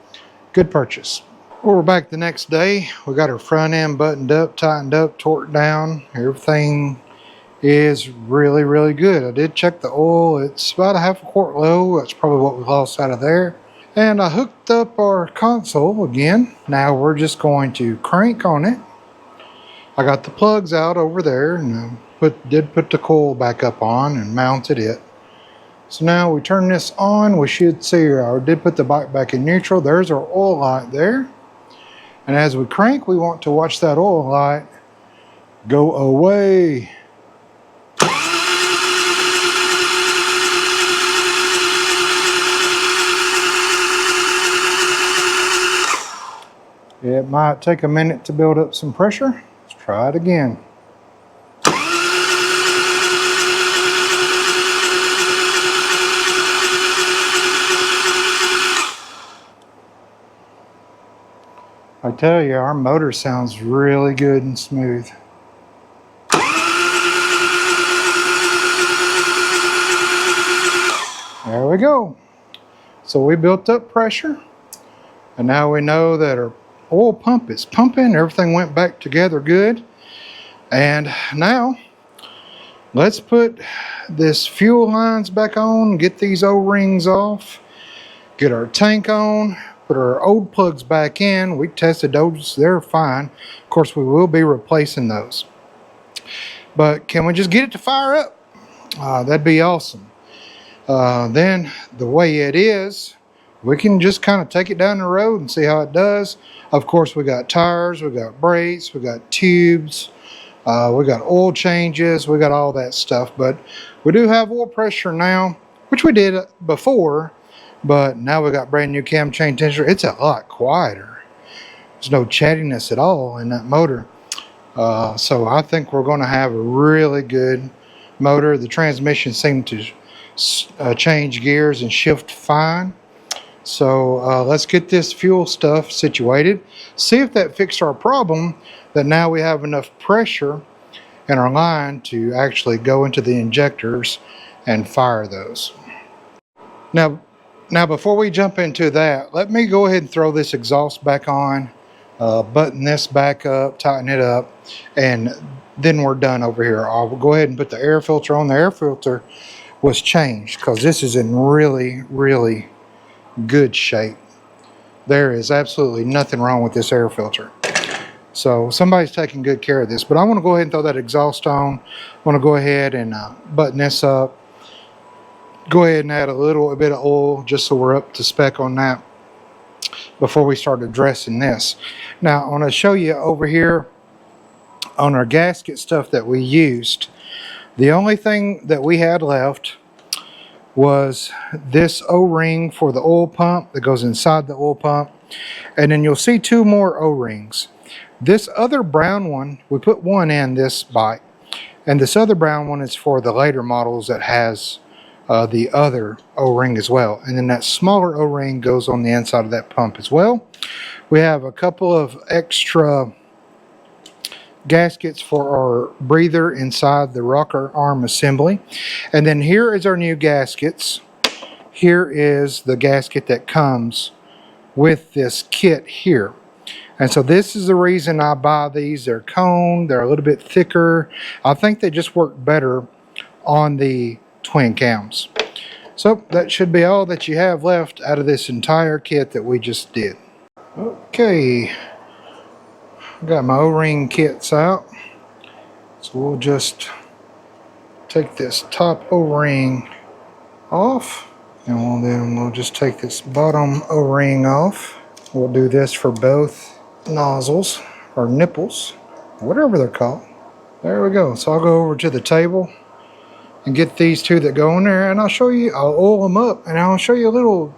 Good purchase. Well, we're back the next day. We got our front end buttoned up, tightened up, torqued down. Everything is really, really good. I did check the oil. It's about a half a quart low. That's probably what we lost out of there. And I hooked up our console again. Now we're just going to crank on it. I got the plugs out over there and did put the coil back up on and mounted it. So now we turn this on. We should see, I did put the bike back in neutral. There's our oil light there. And as we crank, we want to watch that oil light go away. It might take a minute to build up some pressure. Let's try it again. I tell you, our motor sounds really good and smooth. There we go. So we built up pressure, and now we know that our oil pump is pumping. Everything went back together good. And now let's put this fuel lines back on, get these O-rings off, get our tank on, put our old plugs back in. We tested those, they're fine. Of course, we will be replacing those. But can we just get it to fire up? That'd be awesome. Then the way it is, we can just kind of take it down the road and see how it does. Of course, we got tires, we got brakes, we got tubes, we got oil changes, we got all that stuff. But we do have oil pressure now, which we did before, but now we got brand new cam chain tensioner. It's a lot quieter. There's no chattiness at all in that motor. So I think we're going to have a really good motor. The transmission seemed to change gears and shift fine. So let's get this fuel stuff situated, see if that fixed our problem, that now we have enough pressure in our line to actually go into the injectors and fire those. Now before we jump into that, let me go ahead and throw this exhaust back on, button this back up, tighten it up, and then we're done over here. I'll go ahead and put the air filter on. The air filter was changed because this is in really, really good shape. There is absolutely nothing wrong with this air filter. So somebody's taking good care of this. But I want to go ahead and throw that exhaust on. I want to go ahead and button this up. Go ahead and add a little bit of oil just so we're up to spec on that before we start addressing this. Now I want to show you over here on our gasket stuff that we used. The only thing that we had left was this O-ring for the oil pump that goes inside the oil pump. And then you'll see two more O-rings. This other brown one, we put one in this bike. And this other brown one is for the later models that has the other O-ring as well. And then that smaller O-ring goes on the inside of that pump as well. We have a couple of extra gaskets for our breather inside the rocker arm assembly. And then here is our new gaskets. Here is the gasket that comes with this kit here. And so this is the reason I buy these. They're coned, they're a little bit thicker. I think they just work better on the twin cams. So that should be all that you have left out of this entire kit that we just did. Okay, got my O-ring kits out. So we'll just take this top O-ring off, and then we'll just take this bottom O-ring off. We'll do this for both nozzles or nipples, whatever they're called. There we go. So I'll go over to the table and get these two that go in there, and I'll oil them up, and I'll show you a little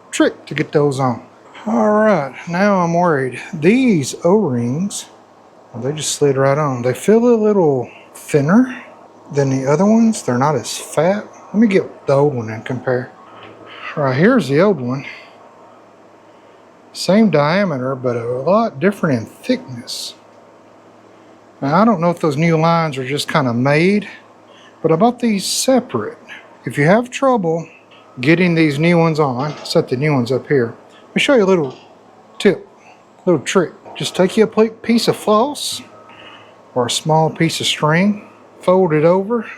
trick to get those on. All right, now I'm worried. These O-rings, they just slid right on. They feel a little thinner than the other ones. They're not as fat. Let me get the old one and compare. All right, here's the old one. Same diameter, but a lot different in thickness. Now, I don't know if those new lines are just kind of made, but I bought these separate. If you have trouble getting these new ones on, set the new ones up here. Let me show you a little tip, a little trick. Just take you a piece of floss or a small piece of string, fold it over,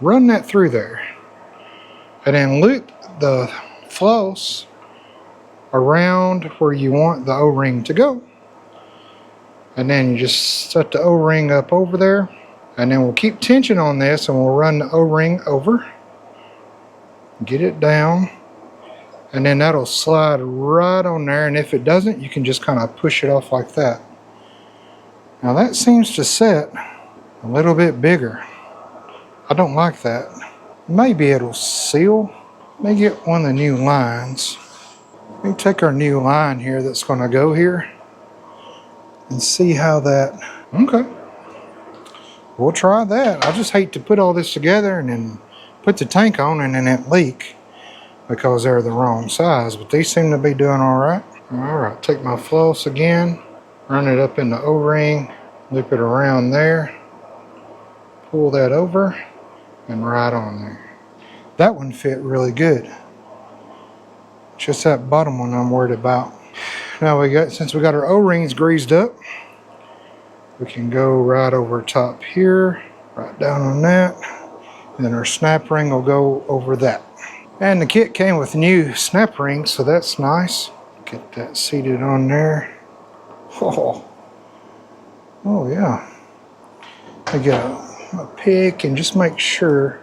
run that through there, and then loop the floss around where you want the O-ring to go. And then you just set the O-ring up over there, and then we'll keep tension on this, and we'll run the O-ring over, get it down, and then that'll slide right on there. And if it doesn't, you can just kind of push it off like that. Now that seems to set a little bit bigger. I don't like that. Maybe it'll seal. Let me get one of the new lines. Let me take our new line here that's going to go here and see how that. Okay, we'll try that. I just hate to put all this together and then put the tank on and then it leak because they're the wrong size, but these seem to be doing all right. All right, take my floss again, run it up in the O-ring, loop it around there, pull that over, and right on there. That one fit really good. Just that bottom one I'm worried about. Now since we got our O-rings greased up, we can go right over top here, right down on that, and then our snap ring will go over that. And the kit came with new snap rings, so that's nice. Get that seated on there. Oh yeah. I get a pick and just make sure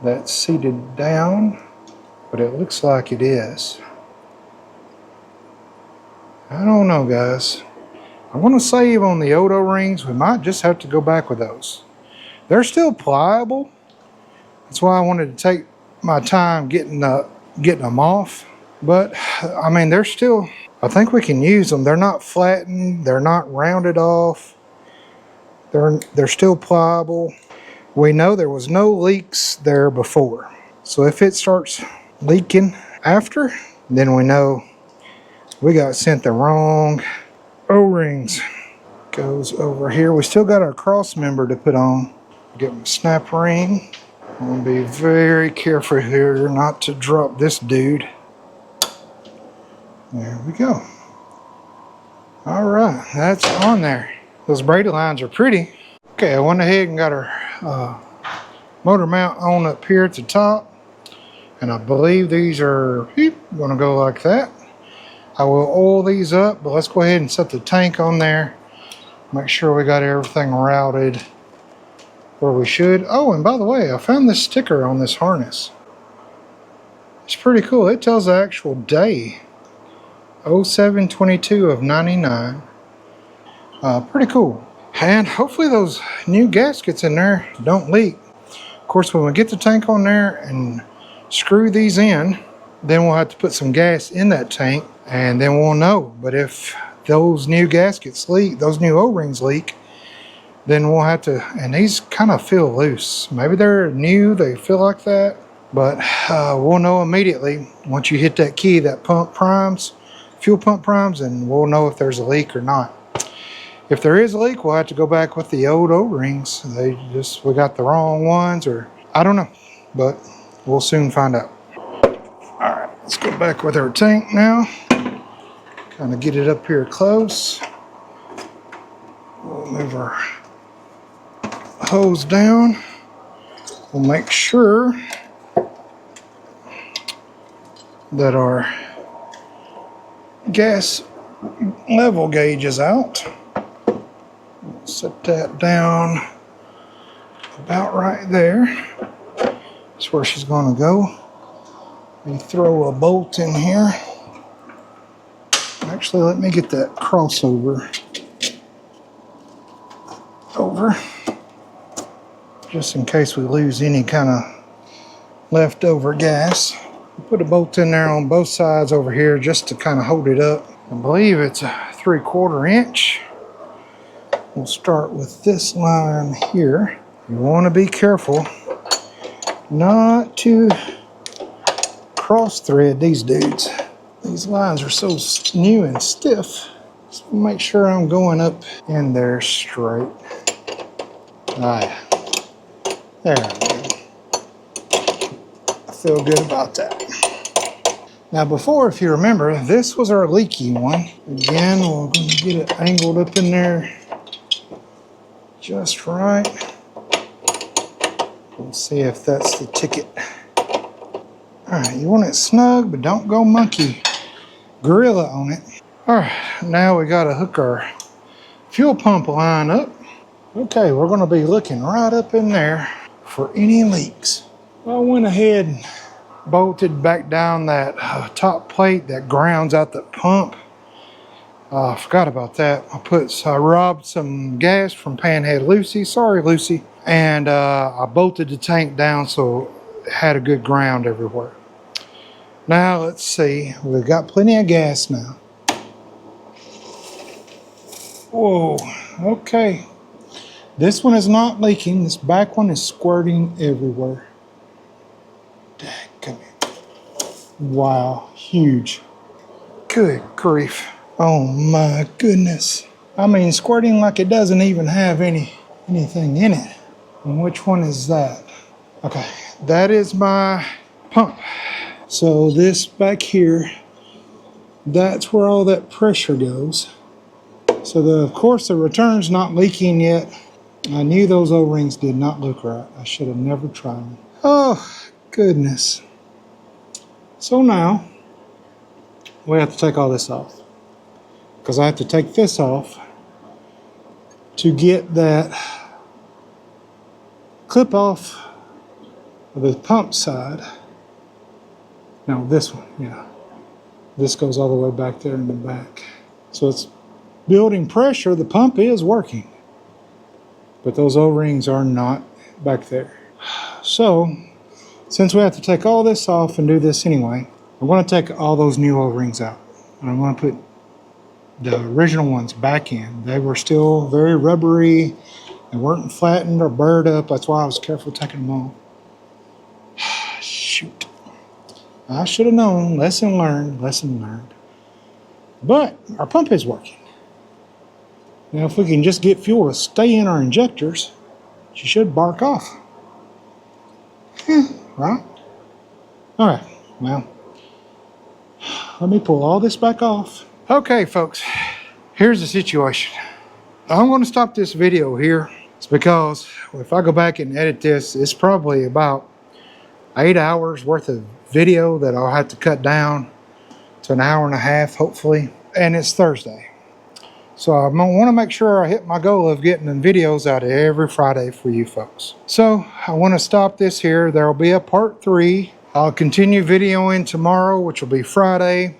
that's seated down, but it looks like it is. I don't know, guys. I want to save on the old O-rings. We might just have to go back with those. They're still pliable. That's why I wanted to take my time getting them off. But I mean, they're still, I think we can use them. They're not flattened. They're not rounded off. They're still pliable. We know there was no leaks there before. So if it starts leaking after, then we know we got sent the wrong O-rings. Goes over here. We still got our cross member to put on. Get my snap ring. I'm gonna be very careful here not to drop this dude. There we go. All right, that's on there. Those braided lines are pretty. Okay, I went ahead and got our motor mount on up here at the top, and I believe these are gonna go like that. I will oil these up, but let's go ahead and set the tank on there. Make sure we got everything routed where we should. Oh, and by the way, I found this sticker on this harness. It's pretty cool. It tells the actual day, 07/22 of 99. Pretty cool. And hopefully those new gaskets in there don't leak. Of course, when we get the tank on there and screw these in, then we'll have to put some gas in that tank, and then we'll know. But if those new gaskets leak, those new O-rings leak, then we'll have to, and these kind of feel loose. Maybe they're new, they feel like that, but we'll know immediately once you hit that key, that pump primes, fuel pump primes, and we'll know if there's a leak or not. If there is a leak, we'll have to go back with the old O-rings. We got the wrong ones, or I don't know, but we'll soon find out. All right, let's go back with our tank now. Kind of get it up here close. We'll move our hose down. We'll make sure that our gas level gauge is out. Set that down about right there. That's where she's going to go. We throw a bolt in here. Actually, let me get that crossover over, just in case we lose any kind of leftover gas. Put a bolt in there on both sides over here just to kind of hold it up. I believe it's a 3/4 inch. We'll start with this line here. You want to be careful not to cross thread these dudes. These lines are so new and stiff. Just make sure I'm going up in there straight. There we go. I feel good about that. Now before, if you remember, this was our leaky one. Again, we're going to get it angled up in there just right. We'll see if that's the ticket. Alright, you want it snug, but don't go monkey gorilla on it. Alright, now we got to hook our fuel pump line up. Okay, we're going to be looking right up in there for any leaks. I went ahead and bolted back down that top plate that grounds out the pump. I forgot about that. I robbed some gas from Panhead Lucy. Sorry, Lucy. And I bolted the tank down so it had a good ground everywhere. Now let's see. We've got plenty of gas now. Whoa. Okay. This one is not leaking. This back one is squirting everywhere. Come here. Wow. Huge. Good grief. Oh my goodness. I mean, squirting like it doesn't even have anything in it. And which one is that? Okay, that is my pump. So this back here, that's where all that pressure goes. So of course the return's not leaking yet. I knew those O-rings did not look right. I should have never tried them. Oh, goodness. So now, we have to take all this off. Because I have to take this off to get that clip off of the pump side. No, this one, yeah. This goes all the way back there in the back. So it's building pressure. The pump is working. But those O-rings are not back there. So, since we have to take all this off and do this anyway, I'm going to take all those new O-rings out. And I'm going to put the original ones back in. They were still very rubbery. They weren't flattened or burred up. That's why I was careful taking them off. Shoot. I should have known. Lesson learned. Lesson learned. But our pump is working. Now, if we can just get fuel to stay in our injectors, she should bark off. Right? All right. Well, let me pull all this back off. Okay, folks. Here's the situation. I'm going to stop this video here. It's because if I go back and edit this, it's probably about 8 hours worth of video that I'll have to cut down to an hour and a half, hopefully. And it's Thursday. So I want to make sure I hit my goal of getting them videos out every Friday for you folks. So I want to stop this here. There will be a part 3. I'll continue videoing tomorrow, which will be Friday.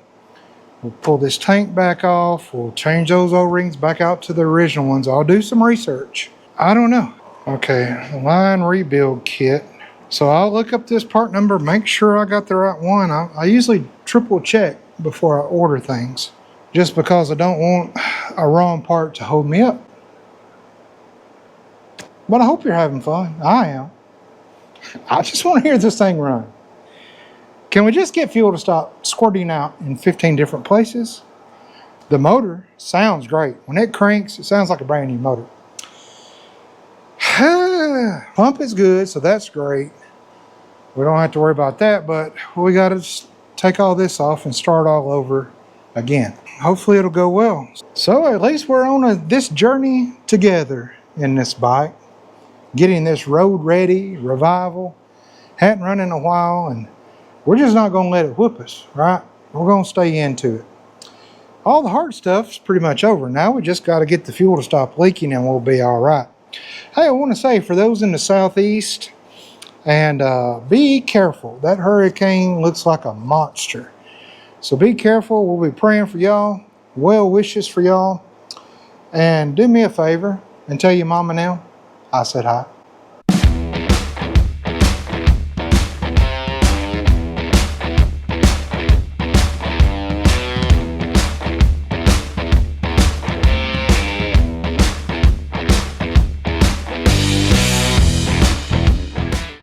We'll pull this tank back off. We'll change those O-rings back out to the original ones. I'll do some research. I don't know. Okay, line rebuild kit. So I'll look up this part number, make sure I got the right one. I usually triple check before I order things, just because I don't want a wrong part to hold me up. But I hope you're having fun. I am. I just want to hear this thing run. Can we just get fuel to stop squirting out in 15 different places? The motor sounds great. When it cranks, it sounds like a brand new motor. Pump is good, so that's great. We don't have to worry about that, but we got to take all this off and start all over again. Hopefully it'll go well. So at least we're on this journey together in this bike, getting this road ready, revival. Hadn't run in a while, and we're just not going to let it whoop us, right? We're going to stay into it. All the hard stuff's pretty much over. Now we just got to get the fuel to stop leaking and we'll be all right. Hey, I want to say for those in the southeast, and be careful. That hurricane looks like a monster. So be careful. We'll be praying for y'all. Well wishes for y'all. And do me a favor and tell your mama now I said hi.